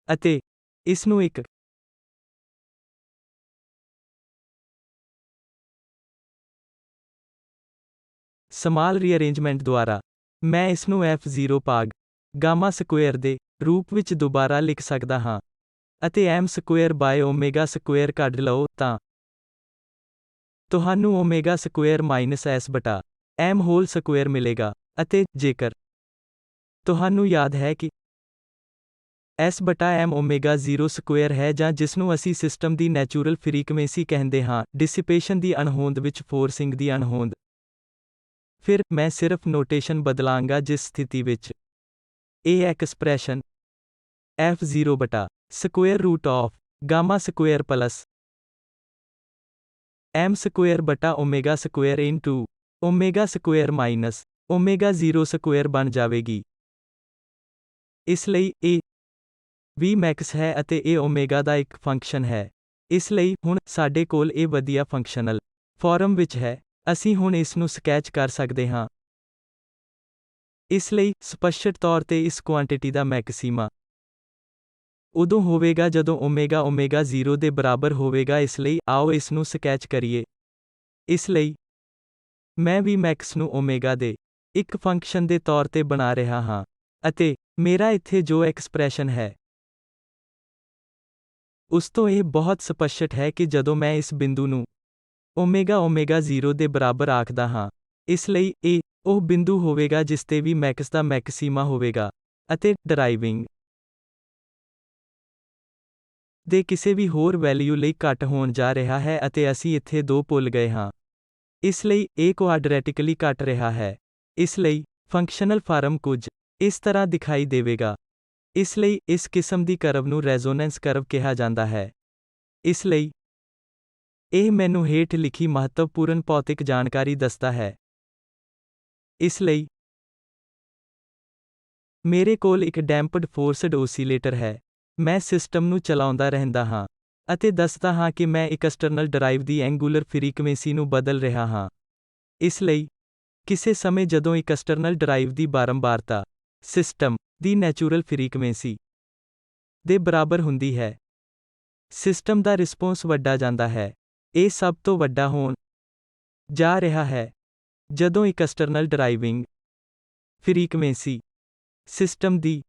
ਅਤੇ ਇਸ ਨੂੰ ਇੱਕ ਸਮਾਲ ਰੀਅਰੇਂਜਮੈਂਟ ਦੁਆਰਾ ਮੈਂ ਇਸ ਨੂੰ f0 ਭਾਗ ਗਾਮਾ ਸਕੁਏਅਰ ਦੇ ਰੂਪ ਵਿੱਚ ਦੁਬਾਰਾ ਲਿਖ ਸਕਦਾ ਹਾਂ, ਅਤੇ m square by omega square ਕੱਢ ਲਓ ਤਾਂ ਤੁਹਾਨੂੰ ਓਮੇਗਾ ਸਕੁਏਅਰ ਮਾਈਨਸ s ਬਟਾ m ਹੋਲ ਸਕੁਏਅਰ ਮਿਲੇਗਾ। ਅਤੇ ਜੇਕਰ ਤੁਹਾਨੂੰ ਯਾਦ ਹੈ ਕਿ s ਬਟਾ m ਓਮੇਗਾ 0 ਸਕੁਏਅਰ ਹੈ, ਜਾਂ ਜਿਸਨੂੰ ਅਸੀਂ ਸਿਸਟਮ ਦੀ ਨੈਚੁਰਲ ਫ੍ਰੀਕੁਏਂਸੀ ਕਹਿੰਦੇ ਹਾਂ, ਡਿਸਿਪੇਸ਼ਨ ਦੀ ਅਣਹੋਂਦ ਵਿੱਚ ਫੋਰਸਿੰਗ ਦੀ ਅਣਹੋਂਦ, ਫਿਰ ਮੈਂ ਸਿਰਫ ਨੋਟੇਸ਼ਨ ਬਦਲਾਂਗਾ ਜਿਸ ਸਥਿਤੀ ਵਿੱਚ ਇਹ ਐਕਸਪ੍ਰੈਸ਼ਨ f0 ਬਟਾ square root of gamma square plus m square ਬਟਾ omega square into omega square minus omega 0 square ਬਣ ਜਾਵੇਗੀ। ਇਸ ਲਈ ਇਹ Vmax ਹੈ ਅਤੇ ਇਹ ਓਮੇਗਾ ਦਾ ਇੱਕ ਫੰਕਸ਼ਨ ਹੈ। ਇਸ ਲਈ ਹੁਣ ਸਾਡੇ ਕੋਲ ਇਹ ਵਧੀਆ ਫੰਕਸ਼ਨਲ ਫਾਰਮ ਵਿੱਚ ਹੈ। ਅਸੀਂ ਹੁਣ ਇਸ ਨੂੰ ਸਕੈਚ ਕਰ ਸਕਦੇ ਹਾਂ। ਇਸ ਲਈ ਸਪਸ਼ਟ ਤੌਰ ਤੇ ਇਸ ਕੁਆਂਟੀਟੀ ਦਾ ਮੈਕਸਿਮਾ ਉਦੋਂ ਹੋਵੇਗਾ ਜਦੋਂ ਓਮੇਗਾ 0 ਦੇ ਬਰਾਬਰ ਹੋਵੇਗਾ। ਇਸ ਲਈ ਆਓ ਇਸ ਨੂੰ ਸਕੈਚ ਕਰੀਏ। ਇਸ ਲਈ ਮੈਂ Vmax ਨੂੰ ਓਮੇਗਾ ਦੇ ਇੱਕ ਫੰਕਸ਼ਨ ਦੇ ਤੌਰ ਤੇ ਬਣਾ ਰਿਹਾ ਹਾਂ, ਅਤੇ ਮੇਰਾ ਇੱਥੇ ਜੋ ਐਕਸਪ੍ਰੈਸ਼ਨ ਹੈ ਉਸ ਤੋਂ ਇਹ ਬਹੁਤ ਸਪਸ਼ਟ ਹੈ ਕਿ ਜਦੋਂ ਮੈਂ ਇਸ ਬਿੰਦੂ ਨੂੰ ਓਮੇਗਾ 0 ਦੇ ਬਰਾਬਰ ਆਖਦਾ ਹਾਂ, ਇਸ ਲਈ ਇਹ ਉਹ ਬਿੰਦੂ ਹੋਵੇਗਾ ਜਿਸ ਤੇ Vmax ਦਾ ਮੈਕਸਿਮਾ ਹੋਵੇਗਾ, ਅਤੇ ਡਰਾਈਵਿੰਗ ਦੇ ਕਿਸੇ ਵੀ ਹੋਰ ਵੈਲਿਊ ਲਈ ਘੱਟ ਹੋਣ ਜਾ ਰਿਹਾ ਹੈ, ਅਤੇ ਅਸੀਂ ਇੱਥੇ 2 ਭੁੱਲ ਗਏ ਹਾਂ। ਇਸ ਲਈ ਇਹ ਕੁਆਡਰੈਟਿਕਲੀ ਘਟ ਰਿਹਾ ਹੈ। ਇਸ ਲਈ ਫੰਕਸ਼ਨਲ ਫਾਰਮ ਕੁਝ ਇਸ ਤਰ੍ਹਾਂ ਦਿਖਾਈ ਦੇਵੇਗਾ। ਇਸ ਲਈ ਇਸ ਕਿਸਮ ਦੀ ਕਰਵ ਨੂੰ ਰੈਜ਼ੋਨੈਂਸ ਕਰਵ ਕਿਹਾ ਜਾਂਦਾ ਹੈ। ਇਸ ਲਈ ਇਹ ਮੈਨੂੰ ਹੇਠ ਲਿਖੀ ਮਹੱਤਵਪੂਰਨ ਭੌਤਿਕ ਜਾਣਕਾਰੀ ਦੱਸਦਾ ਹੈ। ਇਸ ਲਈ ਮੇਰੇ ਕੋਲ ਇੱਕ ਡੈਂਪਡ ਫੋਰਸਡ ਓਸੀਲੇਟਰ ਹੈ। ਮੈਂ ਸਿਸਟਮ ਨੂੰ ਚਲਾਉਂਦਾ ਰਹਿੰਦਾ ਹਾਂ ਅਤੇ ਦੱਸਦਾ ਹਾਂ ਕਿ ਮੈਂ ਐਕਸਟਰਨਲ ਡਰਾਈਵ ਦੀ ਐਂਗੂਲਰ ਫ੍ਰੀਕੁਏਂਸੀ ਨੂੰ ਬਦਲ ਰਿਹਾ ਹਾਂ। ਇਸ ਲਈ ਕਿਸੇ ਸਮੇਂ ਜਦੋਂ ਐਕਸਟਰਨਲ ਡਰਾਈਵ ਦੀ ਬਾਰੰਬਾਰਤਾ ਸਿਸਟਮ ਦੀ ਨੈਚੁਰਲ ਫ੍ਰੀਕੁਏਂਸੀ ਦੇ ਬਰਾਬਰ ਹੁੰਦੀ ਹੈ, ਸਿਸਟਮ ਦਾ ਰਿਸਪੌਂਸ ਵੱਡਾ ਜਾਂਦਾ ਹੈ। ਇਹ ਸਭ ਤੋਂ ਵੱਡਾ ਹੋਣ ਜਾ ਰਿਹਾ ਹੈ ਜਦੋਂ ਐਕਸਟਰਨਲ ਡਰਾਈਵਿੰਗ ਫ੍ਰੀਕੁਏਂਸੀ ਸਿਸਟਮ ਦੀ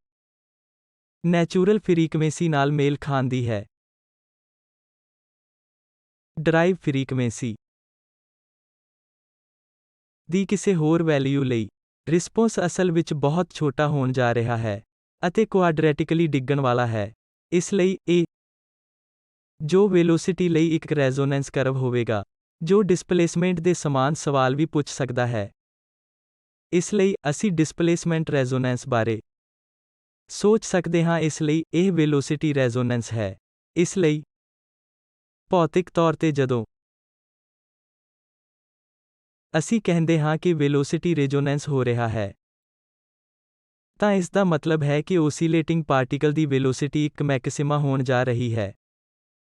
ਨੈਚੁਰਲ ਫ੍ਰੀਕੁਏਂਸੀ ਨਾਲ ਮੇਲ ਖਾਂਦੀ ਹੈ। ਡਰਾਈਵ ਫ੍ਰੀਕੁਏਂਸੀ ਦੀ ਕਿਸੇ ਹੋਰ ਵੈਲਿਊ ਲਈ ਰਿਸਪੌਂਸ ਅਸਲ ਵਿੱਚ ਬਹੁਤ ਛੋਟਾ ਹੋਣ ਜਾ ਰਿਹਾ ਹੈ ਅਤੇ ਕੁਆਡਰੈਟਿਕਲੀ ਡਿੱਗਣ ਵਾਲਾ ਹੈ। ਇਸ ਲਈ ਇਹ ਜੋ ਵੈਲੋਸਿਟੀ ਲਈ ਇੱਕ ਰੈਜ਼ੋਨੈਂਸ ਕਰਵ ਹੋਵੇਗਾ, ਜੋ ਡਿਸਪਲੇਸਮੈਂਟ ਦੇ ਸਮਾਨ ਸਵਾਲ ਵੀ ਪੁੱਛ ਸਕਦਾ ਹੈ। ਇਸ ਲਈ ਅਸੀਂ ਡਿਸਪਲੇਸਮੈਂਟ ਰੈਜ਼ੋਨੈਂਸ ਬਾਰੇ ਸੋਚ ਸਕਦੇ ਹਾਂ। ਇਸ ਲਈ ਇਹ ਵੈਲੋਸਿਟੀ ਰੈਜ਼ੋਨੈਂਸ ਹੈ। ਇਸ ਲਈ ਭੌਤਿਕ ਤੌਰ ਤੇ ਜਦੋਂ ਅਸੀਂ ਕਹਿੰਦੇ ਹਾਂ ਕਿ ਵੈਲੋਸਿਟੀ ਰੈਜ਼ੋਨੈਂਸ ਹੋ ਰਿਹਾ ਹੈ, ਤਾਂ ਇਸ ਦਾ ਮਤਲਬ ਹੈ ਕਿ ਓਸੀਲੇਟਿੰਗ ਪਾਰਟੀਕਲ ਦੀ ਵੈਲੋਸਿਟੀ ਇੱਕ ਮੈਕਸਿਮਾ ਹੋਣ ਜਾ ਰਹੀ ਹੈ।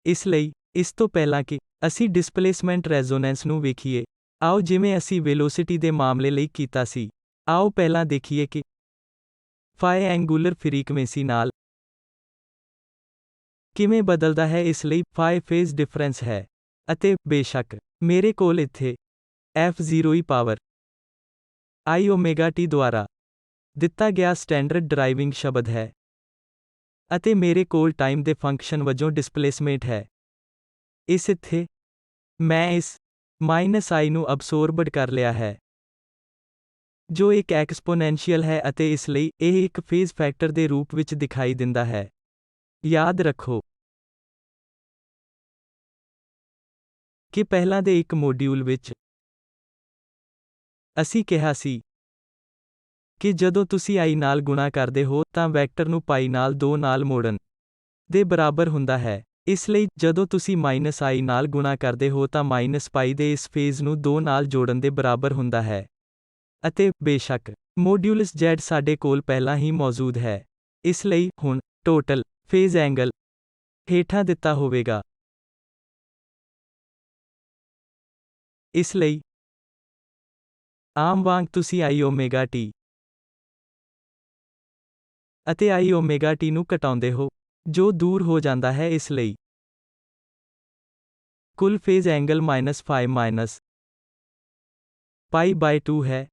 ਇਸ ਲਈ ਇਸ ਤੋਂ ਪਹਿਲਾਂ ਕਿ ਅਸੀਂ ਡਿਸਪਲੇਸਮੈਂਟ ਰੈਜ਼ੋਨੈਂਸ ਨੂੰ ਵੇਖੀਏ, ਆਓ ਜਿਵੇਂ ਅਸੀਂ ਵੈਲੋਸਿਟੀ ਦੇ ਮਾਮਲੇ ਲਈ ਕੀਤਾ ਸੀ, ਆਓ ਪਹਿਲਾਂ ਦੇਖੀਏ ਕਿ ਫਾਈ ਐਂਗੂਲਰ ਫ੍ਰੀਕੁਏਂਸੀ ਨਾਲ ਕਿਵੇਂ ਬਦਲਦਾ ਹੈ। ਇਸ ਲਈ ਫਾਈ ਫੇਜ਼ ਡਿਫਰੈਂਸ ਹੈ, ਅਤੇ ਬੇਸ਼ੱਕ ਮੇਰੇ ਕੋਲ ਇੱਥੇ f0 e power i omega t ਦੁਆਰਾ ਦਿੱਤਾ ਗਿਆ ਸਟੈਂਡਰਡ ਡਰਾਈਵਿੰਗ ਸ਼ਬਦ ਹੈ ਅਤੇ ਮੇਰੇ ਕੋਲ ਟਾਈਮ ਦੇ ਫੰਕਸ਼ਨ ਵਜੋਂ ਡਿਸਪਲੇਸਮੈਂਟ ਹੈ। ਇੱਥੇ ਮੈਂ ਇਸ -i ਨੂੰ ਅਬਸੋਰਬਡ ਕਰ ਲਿਆ ਹੈ, ਜੋ ਇੱਕ ਐਕਸਪੋਨੈਂਸ਼ੀਅਲ ਹੈ ਅਤੇ ਇਸ ਲਈ ਇਹ ਇੱਕ ਫੇਜ਼ ਫੈਕਟਰ ਦੇ ਰੂਪ ਵਿੱਚ ਦਿਖਾਈ ਦਿੰਦਾ ਹੈ। ਯਾਦ ਰੱਖੋ ਕਿ ਪਹਿਲਾਂ ਦੇ ਇੱਕ ਮੋਡਿਊਲ ਵਿੱਚ ਅਸੀਂ ਕਿਹਾ ਸੀ ਕਿ ਜਦੋਂ ਤੁਸੀਂ i ਨਾਲ ਗੁਣਾ ਕਰਦੇ ਹੋ ਤਾਂ ਵੈਕਟਰ ਨੂੰ ਪਾਈ ਨਾਲ 2 ਨਾਲ ਮੋੜਨ ਦੇ ਬਰਾਬਰ ਹੁੰਦਾ ਹੈ। ਇਸ ਲਈ ਜਦੋਂ ਤੁਸੀਂ -i ਨਾਲ ਗੁਣਾ ਕਰਦੇ ਹੋ ਤਾਂ -ਪਾਈ ਦੇ ਇਸ ਫੇਜ਼ ਨੂੰ 2 ਨਾਲ ਜੋੜਨ ਦੇ ਬਰਾਬਰ ਹੁੰਦਾ ਹੈ। ਅਤੇ ਬੇਸ਼ੱਕ ਮੋਡਿਊਲਸ z ਸਾਡੇ ਕੋਲ ਪਹਿਲਾਂ ਹੀ ਮੌਜੂਦ ਹੈ, ਇਸ ਲਈ ਹੁਣ ਟੋਟਲ ਫੇਜ਼ ਐਂਗਲ ਹੇਠਾਂ ਦਿੱਤਾ ਹੋਵੇਗਾ। ਇਸ ਲਈ ਆਮ ਵਾਂਗ ਤੁਸੀਂ iωt ਅਤੇ iωt ਨੂੰ ਘਟਾਉਂਦੇ ਹੋ, ਜੋ ਦੂਰ ਹੋ ਜਾਂਦਾ ਹੈ। ਇਸ ਲਈ ਕੁੱਲ ਫੇਜ਼ ਐਂਗਲ -φ π/2 ਹੈ,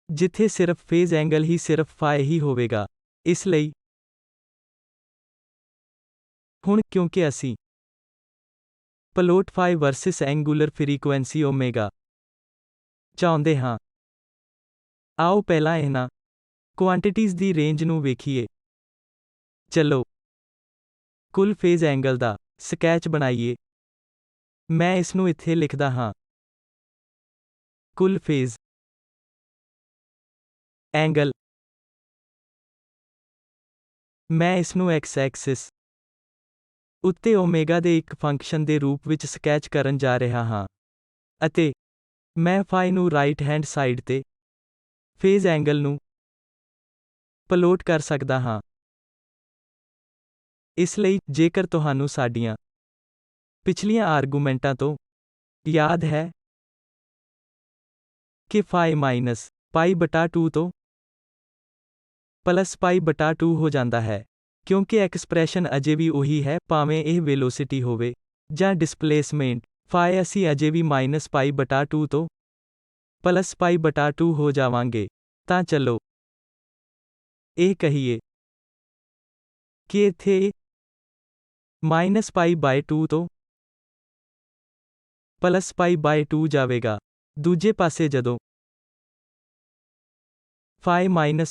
ਜਿੱਥੇ ਸਿਰਫ ਫੇਜ਼ ਐਂਗਲ ਹੀ ਸਿਰਫ φ ਹੀ ਹੋਵੇਗਾ। ਇਸ ਲਈ ਹੁਣ ਕਿਉਂਕਿ ਅਸੀਂ ਪਲੋਟ φ ਵਰਸਸ ਐਂਗੂਲਰ ਫ੍ਰੀਕੁਐਂਸੀ ω ਚਾਹੁੰਦੇ ਹਾਂ, ਆਓ ਪਹਿਲਾਂ ਇਹਨਾਂ ਕੁਆਂਟੀਟੀਜ਼ ਦੀ ਰੇਂਜ ਨੂੰ ਵੇਖੀਏ। ਚਲੋ ਕੁੱਲ ਫੇਜ਼ ਐਂਗਲ ਦਾ ਸਕੈਚ ਬਣਾਈਏ। ਮੈਂ ਇਸ ਨੂੰ ਇੱਥੇ ਲਿਖਦਾ ਹਾਂ। ਕੁੱਲ ਫੇਜ਼ ਐਂਗਲ, ਮੈਂ ਇਸ ਨੂੰ x-ਐਕਸਿਸ ਉੱਤੇ ω ਦੇ ਇੱਕ ਫੰਕਸ਼ਨ ਦੇ ਰੂਪ ਵਿੱਚ ਸਕੈਚ ਕਰਨ ਜਾ ਰਿਹਾ ਹਾਂ ਅਤੇ ਮੈਂ φ ਨੂੰ ਰਾਈਟ ਹੈਂਡ ਸਾਈਡ ਤੇ ਫੇਜ਼ ਐਂਗਲ ਨੂੰ ਪਲੋਟ ਕਰ ਸਕਦਾ ਹਾਂ। ਇਸ ਲਈ ਜੇਕਰ ਤੁਹਾਨੂੰ ਸਾਡੀਆਂ ਪਿਛਲੀਆਂ ਆਰਗੂਮੈਂਟਾਂ ਤੋਂ ਯਾਦ ਹੈ ਕਿ φ π/2 ਤੋਂ π/2 ਹੋ ਜਾਂਦਾ ਹੈ, ਕਿਉਂਕਿ ਐਕਸਪ੍ਰੈਸ਼ਨ ਅਜੇ ਵੀ ਉਹੀ ਹੈ ਭਾਵੇਂ ਇਹ ਵੈਲੋਸਿਟੀ ਹੋਵੇ ਜਾਂ ਡਿਸਪਲੇਸਮੈਂਟ φ ਅਸੀਂ ਅਜੇ ਵੀ -π/2 ਤੋਂ +π/2 ਹੋ ਜਾਵਾਂਗੇ। ਤਾਂ ਚਲੋ ਇਹ ਕਹੀਏ ਕਿ ਇੱਥੇ ਇਹ -π/2 ਤੋਂ +π/2 ਜਾਵੇਗਾ। ਦੂਜੇ ਪਾਸੇ ਜਦੋਂ φ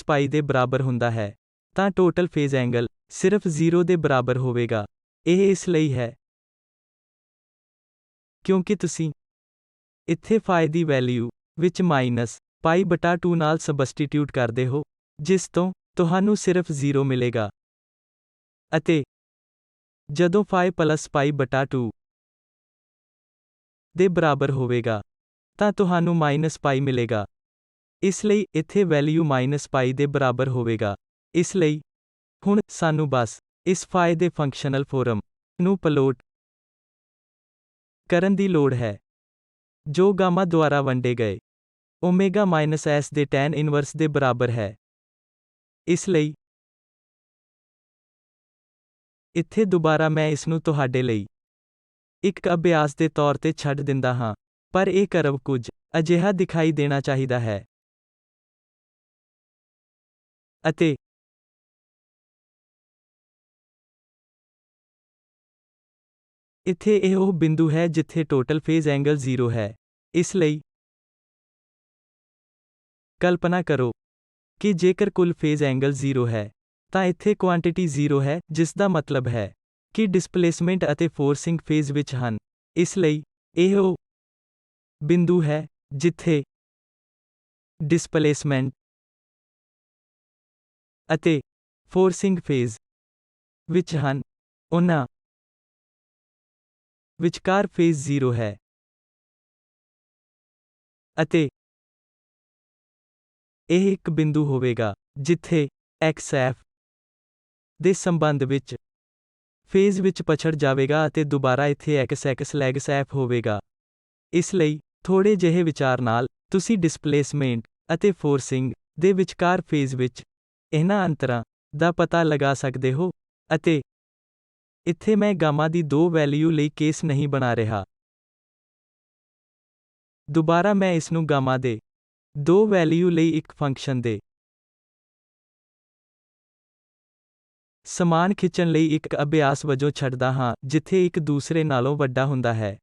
-π ਦੇ ਬਰਾਬਰ ਹੁੰਦਾ ਹੈ, ਤਾਂ ਟੋਟਲ ਫੇਜ਼ ਐਂਗਲ ਸਿਰਫ 0 ਦੇ ਬਰਾਬਰ ਹੋਵੇਗਾ। ਇਹ ਇਸ ਲਈ ਹੈ ਕਿਉਂਕਿ ਤੁਸੀਂ ਇੱਥੇ φ ਦੀ ਵੈਲਿਊ ਵਿੱਚ -π/2 ਨਾਲ ਸਬਸਟੀਟਿਊਟ ਕਰਦੇ ਹੋ, ਜਿਸ ਤੋਂ ਤੁਹਾਨੂੰ ਸਿਰਫ 0 ਮਿਲੇਗਾ। ਅਤੇ ਜਦੋਂ φ +π/2 ਦੇ ਬਰਾਬਰ ਹੋਵੇਗਾ, ਤਾਂ ਤੁਹਾਨੂੰ -π ਮਿਲੇਗਾ। ਇਸ ਲਈ ਇੱਥੇ ਵੈਲਿਊ -π ਦੇ ਬਰਾਬਰ ਹੋਵੇਗਾ। ਇਸ ਲਈ ਹੁਣ ਸਾਨੂੰ ਬਸ ਇਸ φ ਦੇ ਫੰਕਸ਼ਨਲ ਫਾਰਮ ਨੂੰ ਪਲੋਟ ਕਰਨ ਦੀ ਲੋੜ ਹੈ, ਜੋ ਗਾਮਾ ਦੁਆਰਾ ਵੰਡੇ ਗਏ ω-s ਦੇ tan ਇਨਵਰਸ ਦੇ ਬਰਾਬਰ ਹੈ। ਇਸ ਲਈ ਇੱਥੇ ਦੁਬਾਰਾ ਮੈਂ ਇਸ ਨੂੰ ਤੁਹਾਡੇ ਲਈ ਇੱਕ ਅਭਿਆਸ ਦੇ ਤੌਰ ਤੇ ਛੱਡ ਦਿੰਦਾ ਹਾਂ, ਪਰ ਇਹ ਕਰਵ ਕੁਝ ਅਜਿਹਾ ਦਿਖਾਈ ਦੇਣਾ ਚਾਹੀਦਾ ਹੈ। ਅਤੇ ਇੱਥੇ ਇਹ ਉਹ ਬਿੰਦੂ ਹੈ ਜਿੱਥੇ ਟੋਟਲ ਫੇਜ਼ ਐਂਗਲ 0 ਹੈ। ਇਸ ਲਈ ਕਲਪਨਾ ਕਰੋ ਕਿ ਜੇਕਰ ਕੁੱਲ ਫੇਜ਼ ਐਂਗਲ 0 ਹੈ, ਤਾਂ ਇੱਥੇ ਕੁਆਂਟੀਟੀ 0 ਹੈ, ਜਿਸ ਦਾ ਮਤਲਬ ਹੈ ਕਿ ਡਿਸਪਲੇਸਮੈਂਟ ਅਤੇ ਫੋਰਸਿੰਗ ਫੇਜ਼ ਵਿੱਚ ਹਨ। ਇਸ ਲਈ ਇਹ ਉਹ ਬਿੰਦੂ ਹੈ ਜਿੱਥੇ ਡਿਸਪਲੇਸਮੈਂਟ ਅਤੇ ਫੋਰਸਿੰਗ ਫੇਜ਼ ਵਿੱਚ ਹਨ। ਉਹਨਾਂ ਵਿਚਕਾਰ ਫੇਜ਼ 0 ਹੈ। ਅਤੇ ਇਹ ਇੱਕ ਬਿੰਦੂ ਹੋਵੇਗਾ ਜਿੱਥੇ x-f ਦੇ ਸੰਬੰਧ ਵਿੱਚ ਫੇਜ਼ ਵਿੱਚ ਪਛੜ ਜਾਵੇਗਾ ਅਤੇ ਦੁਬਾਰਾ ਇੱਥੇ x ਲੈਗਸ f ਹੋਵੇਗਾ। ਇਸ ਲਈ ਥੋੜੇ ਜਿਹੇ ਵਿਚਾਰ ਨਾਲ ਤੁਸੀਂ ਡਿਸਪਲੇਸਮੈਂਟ ਅਤੇ ਫੋਰਸਿੰਗ ਦੇ ਵਿਚਕਾਰ ਫੇਜ਼ ਵਿੱਚ ਇਹਨਾਂ ਅੰਤਰਾਂ ਦਾ ਪਤਾ ਲਗਾ ਸਕਦੇ ਹੋ। ਅਤੇ ਇੱਥੇ ਮੈਂ ਗਾਮਾ ਦੀ 2 ਵੈਲਿਊ ਲਈ ਕੇਸ ਨਹੀਂ ਬਣਾ ਰਿਹਾ। ਦੁਬਾਰਾ ਮੈਂ ਇਸ ਨੂੰ ਗਾਮਾ ਦੇ 2 ਵੈਲਿਊ ਲਈ ਇੱਕ ਫੰਕਸ਼ਨ ਦੇ ਸਮਾਨ ਖਿੱਚਣ ਲਈ ਇੱਕ ਅਭਿਆਸ ਵਜੋਂ ਛੱਡਦਾ ਹਾਂ, ਜਿੱਥੇ ਇੱਕ ਦੂਸਰੇ ਨਾਲੋਂ ਵੱਡਾ ਹੁੰਦਾ ਹੈ।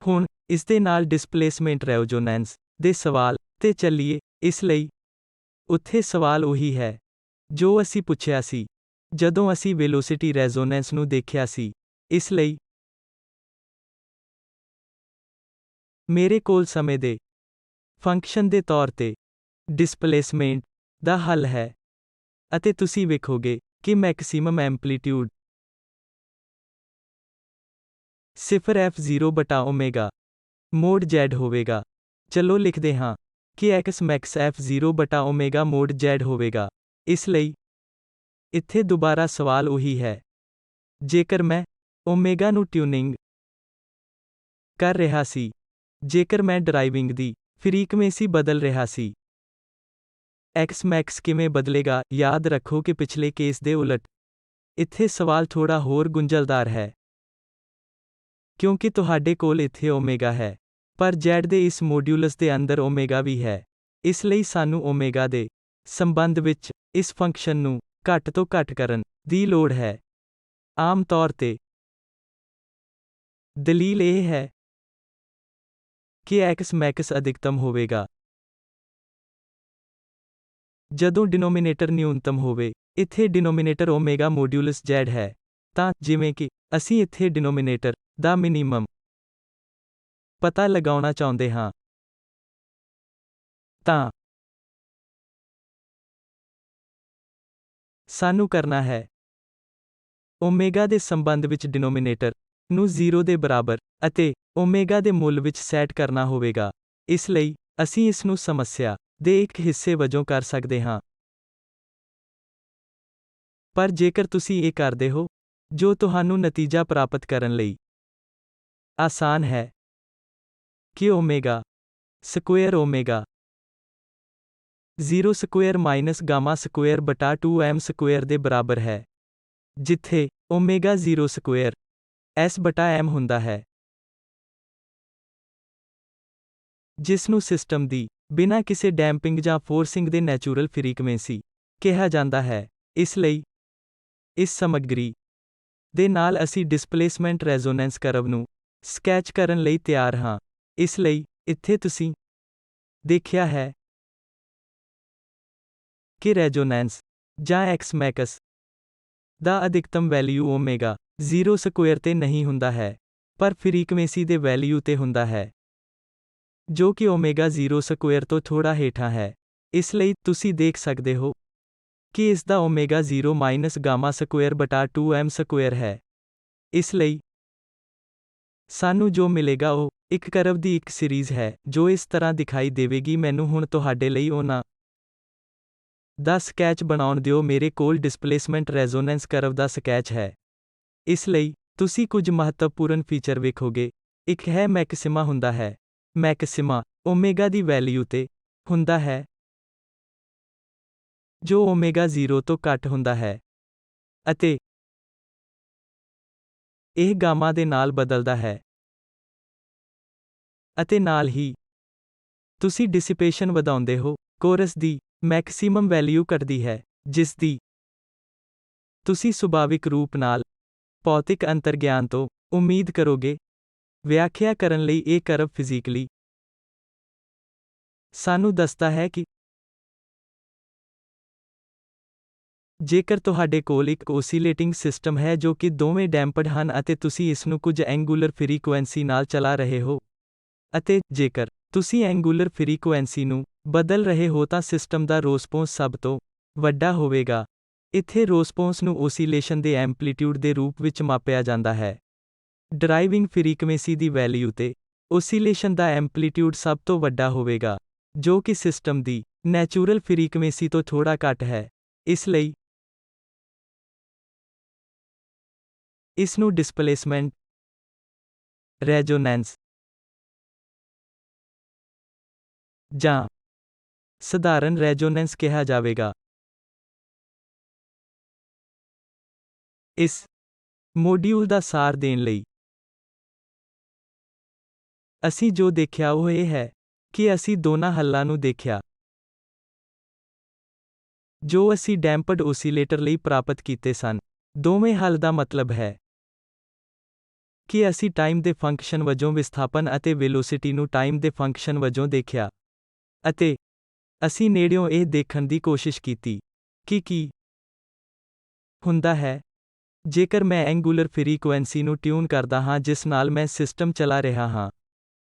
ਹੁਣ, ਇਸ ਦੇ ਨਾਲ ਡਿਸਪਲੇਸਮੈਂਟ ਰੈਜ਼ੋਨੈਂਸ ਦੇ ਸਵਾਲ ਤੇ ਚੱਲੀਏ। ਇਸ ਲਈ, ਉੱਥੇ ਸਵਾਲ ਉਹੀ ਹੈ ਜੋ ਅਸੀਂ ਪੁੱਛਿਆ ਸੀ ਜਦੋਂ ਅਸੀਂ ਵੈਲੋਸਿਟੀ ਰੈਜ਼ੋਨੈਂਸ ਨੂੰ ਦੇਖਿਆ ਸੀ। ਇਸ ਲਈ, ਮੇਰੇ ਕੋਲ ਸਮੇਂ ਦੇ ਫੰਕਸ਼ਨ ਦੇ ਤੌਰ ਤੇ ਡਿਸਪਲੇਸਮੈਂਟ ਦਾ ਹੱਲ ਹੈ, ਅਤੇ ਤੁਸੀਂ ਵੇਖੋਗੇ ਕਿ ਮੈਕਸਿਮਮ ਐਂਪਲੀਟਿਊਡ 0 f0 ਬਟਾ ਓਮੇਗਾ ਮੋਡ z ਹੋਵੇਗਾ। ਚਲੋ ਲਿਖਦੇ ਹਾਂ ਕਿ x max f0 ਬਟਾ ਓਮੇਗਾ ਮੋਡ z ਹੋਵੇਗਾ। ਇਸ ਲਈ, ਇੱਥੇ ਦੁਬਾਰਾ ਸਵਾਲ ਉਹੀ ਹੈ। ਜੇਕਰ ਮੈਂ ਓਮੇਗਾ ਨੂੰ ਟਿਊਨਿੰਗ ਕਰ ਰਿਹਾ ਸੀ, ਜੇਕਰ ਮੈਂ ਡਰਾਈਵਿੰਗ ਦੀ ਫ੍ਰੀਕੁਐਂਸੀ ਬਦਲ ਰਿਹਾ ਸੀ, x max ਕਿਵੇਂ ਬਦਲੇਗਾ? ਯਾਦ ਰੱਖੋ ਕਿ ਪਿਛਲੇ ਕੇਸ ਦੇ ਉਲਟ, ਇੱਥੇ ਸਵਾਲ ਥੋੜਾ ਹੋਰ ਗੁੰਝਲਦਾਰ ਹੈ, ਕਿਉਂਕਿ ਤੁਹਾਡੇ ਕੋਲ ਇੱਥੇ ਓਮੇਗਾ ਹੈ, ਪਰ z ਦੇ ਇਸ ਮੋਡਿਊਲਸ ਦੇ ਅੰਦਰ ਓਮੇਗਾ ਵੀ ਹੈ। ਇਸ ਲਈ ਸਾਨੂੰ ਓਮੇਗਾ ਦੇ ਸੰਬੰਧ ਵਿੱਚ ਇਸ ਫੰਕਸ਼ਨ ਨੂੰ ਘੱਟ ਤੋਂ ਘੱਟ ਕਰਨ ਦੀ ਲੋੜ ਹੈ। ਆਮ ਤੌਰ ਤੇ, ਦਲੀਲ ਇਹ ਹੈ ਕਿ x max ਅਧਿਕਤਮ ਹੋਵੇਗਾ ਜਦੋਂ ਡਿਨੋਮੀਨੇਟਰ ਨਿਊਨਤਮ ਹੋਵੇ। ਇੱਥੇ ਡਿਨੋਮੀਨੇਟਰ ਓਮੇਗਾ ਮੋਡਿਊਲਸ z ਹੈ, ਤਾਂ ਜਿਵੇਂ ਕਿ ਅਸੀਂ ਇੱਥੇ ਡਿਨੋਮੀਨੇਟਰ ਦਾ ਮਿਨੀਮਮ ਪਤਾ ਲਗਾਉਣਾ ਚਾਹੁੰਦੇ ਹਾਂ, ਤਾਂ ਸਾਨੂੰ ਕਰਨਾ ਹੈ ਓਮੇਗਾ ਦੇ ਸੰਬੰਧ ਵਿੱਚ ਡਿਨੋਮੀਨੇਟਰ ਨੂੰ 0 ਦੇ ਬਰਾਬਰ ਅਤੇ ਓਮੇਗਾ ਦੇ ਮੁੱਲ ਵਿੱਚ ਸੈਟ ਕਰਨਾ ਹੋਵੇਗਾ। ਇਸ ਲਈ, ਅਸੀਂ ਇਸ ਨੂੰ ਸਮੱਸਿਆ ਦੇ ਇੱਕ ਹਿੱਸੇ ਵਜੋਂ ਕਰ ਸਕਦੇ ਹਾਂ। ਪਰ ਜੇਕਰ ਤੁਸੀਂ ਇਹ ਕਰਦੇ ਹੋ, ਜੋ ਤੁਹਾਨੂੰ ਨਤੀਜਾ ਪ੍ਰਾਪਤ ਕਰਨ ਲਈ ਆਸਾਨ ਹੈ ਕਿ omega square omega 0 square minus gamma square ਬਟਾ 2m ਸਕੁਏਅਰ ਦੇ ਬਰਾਬਰ ਹੈ, ਜਿੱਥੇ ਓਮੇਗਾ 0 ਸਕੁਏਅਰ s ਬਟਾ m ਹੁੰਦਾ ਹੈ, ਜਿਸ ਨੂੰ ਸਿਸਟਮ ਦੀ ਬਿਨਾਂ ਕਿਸੇ ਡੈਂਪਿੰਗ ਜਾਂ ਫੋਰਸਿੰਗ ਦੇ ਨੈਚੁਰਲ ਫ੍ਰੀਕੁਐਂਸੀ ਕਿਹਾ ਜਾਂਦਾ ਹੈ। ਇਸ ਲਈ, ਇਸ ਸਮੱਗਰੀ ਦੇ ਨਾਲ ਅਸੀਂ ਡਿਸਪਲੇਸਮੈਂਟ ਰੈਜ਼ੋਨੈਂਸ ਕਰਵ ਨੂੰ ਸਕੈਚ ਕਰਨ ਲਈ ਤਿਆਰ ਹਾਂ। ਇਸ ਲਈ, ਇੱਥੇ ਤੁਸੀਂ ਦੇਖਿਆ ਹੈ ਕਿ ਰੈਜ਼ੋਨੈਂਸ ਜਾਂ x max ਦਾ ਅਧਿਕਤਮ ਵੈਲਿਊ ਓਮੇਗਾ 0 ਸਕੁਏਅਰ ਤੇ ਨਹੀਂ ਹੁੰਦਾ ਹੈ, ਪਰ ਫ੍ਰੀਕੁਐਂਸੀ ਦੇ ਵੈਲਿਊ ਤੇ ਹੁੰਦਾ ਹੈ, ਜੋ ਕਿ ਓਮੇਗਾ 0 ਸਕੁਏਅਰ ਤੋਂ ਥੋੜਾ ਹੇਠਾਂ ਹੈ। ਇਸ ਲਈ, ਤੁਸੀਂ ਦੇਖ ਸਕਦੇ ਹੋ ਕਿ ਇਸ ਦਾ ਓਮੇਗਾ 0 ਮਾਈਨਸ ਗਾਮਾ ਸਕੁਏਅਰ ਬਟਾ 2m ਸਕੁਏਅਰ ਹੈ। ਇਸ ਲਈ, ਸਾਨੂੰ ਜੋ ਮਿਲੇਗਾ ਉਹ ਇੱਕ ਕਰਵ ਦੀ ਇੱਕ ਸੀਰੀਜ਼ ਹੈ ਜੋ ਇਸ ਤਰ੍ਹਾਂ ਦਿਖਾਈ ਦੇਵੇਗੀ। ਮੈਨੂੰ ਹੁਣ ਤੁਹਾਡੇ ਲਈ ਉਹਨਾਂ ਦਾ ਸਕੈਚ ਬਣਾਉਣ ਦਿਓ। ਮੇਰੇ ਕੋਲ ਡਿਸਪਲੇਸਮੈਂਟ ਰੈਜ਼ੋਨੈਂਸ ਕਰਵ ਦਾ ਸਕੈਚ ਹੈ। ਇਸ ਲਈ, ਤੁਸੀਂ ਕੁਝ ਮਹੱਤਵਪੂਰਨ ਫੀਚਰ ਵੇਖੋਗੇ। ਇੱਕ ਹੈ ਮੈਕਸਿਮਾ ਹੁੰਦਾ ਹੈ। ਮੈਕਸਿਮਾ ਓਮੇਗਾ ਦੀ ਵੈਲਿਊ ਤੇ ਹੁੰਦਾ ਹੈ, ਜੋ ਓਮੇਗਾ 0 ਤੋਂ ਘੱਟ ਹੁੰਦਾ ਹੈ, ਅਤੇ ਇਹ ਗਾਮਾ ਦੇ ਨਾਲ ਬਦਲਦਾ ਹੈ। ਅਤੇ ਨਾਲ ਹੀ, ਤੁਸੀਂ ਡਿਸਿਪੇਸ਼ਨ ਵਧਾਉਂਦੇ ਹੋ। ਕੋਰਸ ਦੀ ਮੈਕਸਿਮਮ ਵੈਲਿਊ ਘਟਦੀ ਹੈ, ਜਿਸ ਦੀ ਤੁਸੀਂ ਸੁਭਾਵਿਕ ਰੂਪ ਨਾਲ ਭੌਤਿਕ ਅੰਤਰਗਿਆਨ ਤੋਂ ਉਮੀਦ ਕਰੋਗੇ। ਵਿਆਖਿਆ ਕਰਨ ਲਈ ਇਹ ਕਰਵ ਫਿਜ਼ੀਕਲੀ ਸਾਨੂੰ ਦੱਸਦਾ ਹੈ ਕਿ ਜੇਕਰ ਤੁਹਾਡੇ ਕੋਲ ਇੱਕ ਓਸੀਲੇਟਿੰਗ ਸਿਸਟਮ ਹੈ ਜੋ ਕਿ ਦੋਵੇਂ ਡੈਂਪਡ ਹਨ ਅਤੇ ਤੁਸੀਂ ਇਸ ਨੂੰ ਕੁਝ ਐਂਗੂਲਰ ਫ੍ਰੀਕੁਐਂਸੀ ਨਾਲ ਚਲਾ ਰਹੇ ਹੋ, ਅਤੇ ਜੇਕਰ ਤੁਸੀਂ ਐਂਗੂਲਰ ਫ੍ਰੀਕੁਐਂਸੀ ਨੂੰ ਬਦਲ ਰਹੇ ਹੋ ਤਾਂ ਸਿਸਟਮ ਦਾ ਰੋਸਪੌਂਸ ਸਭ ਤੋਂ ਵੱਡਾ ਹੋਵੇਗਾ। ਇੱਥੇ ਰੋਸਪੌਂਸ ਨੂੰ ਓਸੀਲੇਸ਼ਨ ਦੇ ਐਂਪਲੀਟਿਊਡ ਦੇ ਰੂਪ ਵਿੱਚ ਮਾਪਿਆ ਜਾਂਦਾ ਹੈ। ਡਰਾਈਵਿੰਗ ਫ੍ਰੀਕੁਐਂਸੀ ਦੀ ਵੈਲਿਊ ਤੇ ਓਸੀਲੇਸ਼ਨ ਦਾ ਐਂਪਲੀਟਿਊਡ ਸਭ ਤੋਂ ਵੱਡਾ ਹੋਵੇਗਾ, ਜੋ ਕਿ ਸਿਸਟਮ ਦੀ ਨੈਚੁਰਲ ਫ੍ਰੀਕੁਐਂਸੀ ਤੋਂ ਥੋੜਾ ਘੱਟ ਹੈ। ਇਸ ਲਈ, ਇਸ ਨੂੰ ਡਿਸਪਲੇਸਮੈਂਟ ਰੈਜ਼ੋਨੈਂਸ ਜਾਂ ਸਧਾਰਨ ਰੈਜ਼ੋਨੈਂਸ ਕਿਹਾ ਜਾਵੇਗਾ। ਇਸ ਮੋਡਿਊਲ ਦਾ ਸਾਰ ਦੇਣ ਲਈ ਅਸੀਂ ਜੋ ਦੇਖਿਆ ਉਹ ਇਹ ਹੈ ਕਿ ਅਸੀਂ ਦੋਨਾਂ ਹੱਲਾਂ ਨੂੰ ਦੇਖਿਆ। ਜੋ ਅਸੀਂ ਡੈਂਪਡ ਓਸੀਲੇਟਰ ਲਈ ਪ੍ਰਾਪਤ ਕੀਤੇ ਸਨ। ਦੋਵੇਂ ਹੱਲ ਦਾ ਮਤਲਬ ਹੈ ਕਿ ਅਸੀਂ ਟਾਈਮ ਦੇ ਫੰਕਸ਼ਨ ਵਜੋਂ ਵਿਸਥਾਪਨ ਅਤੇ ਵੈਲੋਸਿਟੀ ਨੂੰ ਟਾਈਮ ਦੇ ਫੰਕਸ਼ਨ ਵਜੋਂ ਦੇਖਿਆ, ਅਤੇ ਅਸੀਂ ਨੇੜਿਓਂ ਇਹ ਦੇਖਣ ਦੀ ਕੋਸ਼ਿਸ਼ ਕੀਤੀ ਕਿ ਕੀ ਹੁੰਦਾ ਹੈ ਜੇਕਰ ਮੈਂ ਐਂਗੂਲਰ ਫ੍ਰੀਕੁਐਂਸੀ ਨੂੰ ਟਿਊਨ ਕਰਦਾ ਹਾਂ ਜਿਸ ਨਾਲ ਮੈਂ ਸਿਸਟਮ ਚਲਾ ਰਿਹਾ ਹਾਂ।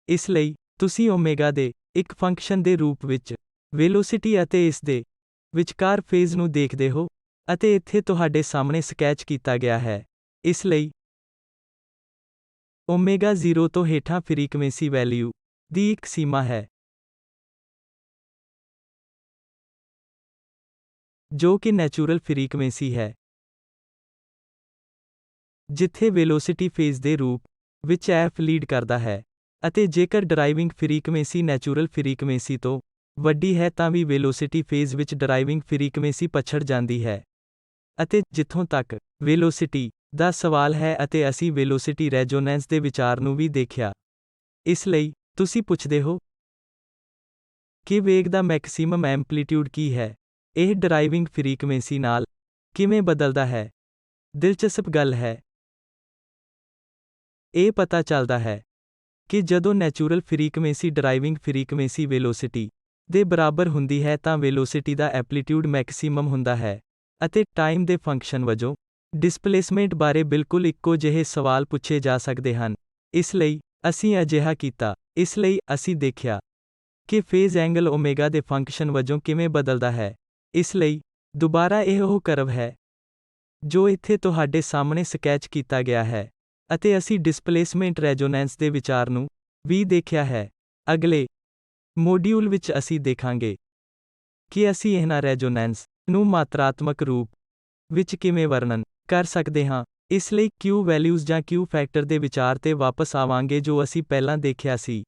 ਇਸ ਲਈ, ਤੁਸੀਂ ਓਮੇਗਾ ਦੇ ਇੱਕ ਫੰਕਸ਼ਨ ਦੇ ਰੂਪ ਵਿੱਚ ਵੈਲੋਸਿਟੀ ਅਤੇ ਇਸ ਦੇ ਵਿਚਕਾਰ ਫੇਜ਼ ਨੂੰ ਦੇਖਦੇ ਹੋ, ਅਤੇ ਇੱਥੇ ਤੁਹਾਡੇ ਸਾਹਮਣੇ ਸਕੈਚ ਕੀਤਾ ਗਿਆ ਹੈ। ਇਸ ਲਈ, ਓਮੇਗਾ 0 ਤੋਂ ਹੇਠਾਂ ਫ੍ਰੀਕੁਐਂਸੀ ਵੈਲਿਊ ਦੀ ਇੱਕ ਸੀਮਾ ਹੈ, ਜੋ ਕਿ ਨੈਚੁਰਲ ਫ੍ਰੀਕੁਐਂਸੀ ਹੈ, ਜਿੱਥੇ ਵੈਲੋਸਿਟੀ ਫੇਜ਼ ਦੇ ਰੂਪ ਵਿੱਚ f ਲੀਡ ਕਰਦਾ ਹੈ, ਅਤੇ ਜੇਕਰ ਡਰਾਈਵਿੰਗ ਫ੍ਰੀਕੁਐਂਸੀ ਨੈਚੁਰਲ ਫ੍ਰੀਕੁਐਂਸੀ ਤੋਂ ਵੱਡੀ ਹੈ ਤਾਂ ਵੀ ਵੈਲੋਸਿਟੀ ਫੇਜ਼ ਵਿੱਚ ਡਰਾਈਵਿੰਗ ਫ੍ਰੀਕੁਐਂਸੀ ਪਛੜ ਜਾਂਦੀ ਹੈ। ਅਤੇ ਜਿੱਥੋਂ ਤੱਕ ਵੈਲੋਸਿਟੀ ਦਾ ਸਵਾਲ ਹੈ ਅਤੇ ਅਸੀਂ ਵੈਲੋਸਿਟੀ ਰੈਜ਼ੋਨੈਂਸ ਦੇ ਵਿਚਾਰ ਨੂੰ ਵੀ ਦੇਖਿਆ। ਇਸ ਲਈ, ਤੁਸੀਂ ਪੁੱਛਦੇ ਹੋ ਕਿ ਵੇਗ ਦਾ ਮੈਕਸਿਮਮ ਐਂਪਲੀਟਿਊਡ ਕੀ ਹੈ? ਇਹ ਡਰਾਈਵਿੰਗ ਫ੍ਰੀਕੁਐਂਸੀ ਨਾਲ ਕਿਵੇਂ ਬਦਲਦਾ ਹੈ? ਦਿਲਚਸਪ ਗੱਲ ਹੈ। ਇਹ ਪਤਾ ਚੱਲਦਾ ਹੈ ਕਿ ਜਦੋਂ natural frequency driving frequency velocity ਦੇ ਬਰਾਬਰ ਹੁੰਦੀ ਹੈ ਤਾਂ ਵੈਲੋਸਿਟੀ ਦਾ ਐਂਪਲੀਟਿਊਡ ਮੈਕਸਿਮਮ ਹੁੰਦਾ ਹੈ, ਅਤੇ ਟਾਈਮ ਦੇ ਫੰਕਸ਼ਨ ਵਜੋਂ ਡਿਸਪਲੇਸਮੈਂਟ ਬਾਰੇ ਬਿਲਕੁਲ ਇੱਕੋ ਜਿਹੇ ਸਵਾਲ ਪੁੱਛੇ ਜਾ ਸਕਦੇ ਹਨ। ਇਸ ਲਈ, ਅਸੀਂ ਅਜਿਹਾ ਕੀਤਾ। ਇਸ ਲਈ, ਅਸੀਂ ਦੇਖਿਆ ਕਿ ਫੇਜ਼ ਐਂਗਲ ਓਮੇਗਾ ਦੇ ਫੰਕਸ਼ਨ ਵਜੋਂ ਕਿਵੇਂ ਬਦਲਦਾ ਹੈ। ਇਸ ਲਈ, ਦੁਬਾਰਾ ਇਹ ਉਹ ਕਰਵ ਹੈ ਜੋ ਇੱਥੇ ਤੁਹਾਡੇ ਸਾਹਮਣੇ ਸਕੈਚ ਕੀਤਾ ਗਿਆ ਹੈ, ਅਤੇ ਅਸੀਂ ਡਿਸਪਲੇਸਮੈਂਟ ਰੈਜ਼ੋਨੈਂਸ ਦੇ ਵਿਚਾਰ ਨੂੰ ਵੀ ਦੇਖਿਆ ਹੈ। ਅਗਲੇ ਮੋਡਿਊਲ ਵਿੱਚ ਅਸੀਂ ਦੇਖਾਂਗੇ ਕਿ ਅਸੀਂ ਇਹਨਾਂ ਰੈਜ਼ੋਨੈਂਸ ਨੂੰ ਮਾਤਰਾਤਮਕ ਰੂਪ ਵਿੱਚ ਕਿਵੇਂ ਵਰਣਨ ਕਰ ਸਕਦੇ ਹਾਂ। ਇਸ ਲਈ Q ਵੈਲਿਊਜ਼ ਜਾਂ Q ਫੈਕਟਰ ਦੇ ਵਿਚਾਰ ਤੇ ਵਾਪਸ ਆਵਾਂਗੇ ਜੋ ਅਸੀਂ ਪਹਿਲਾਂ ਦੇਖਿਆ ਸੀ।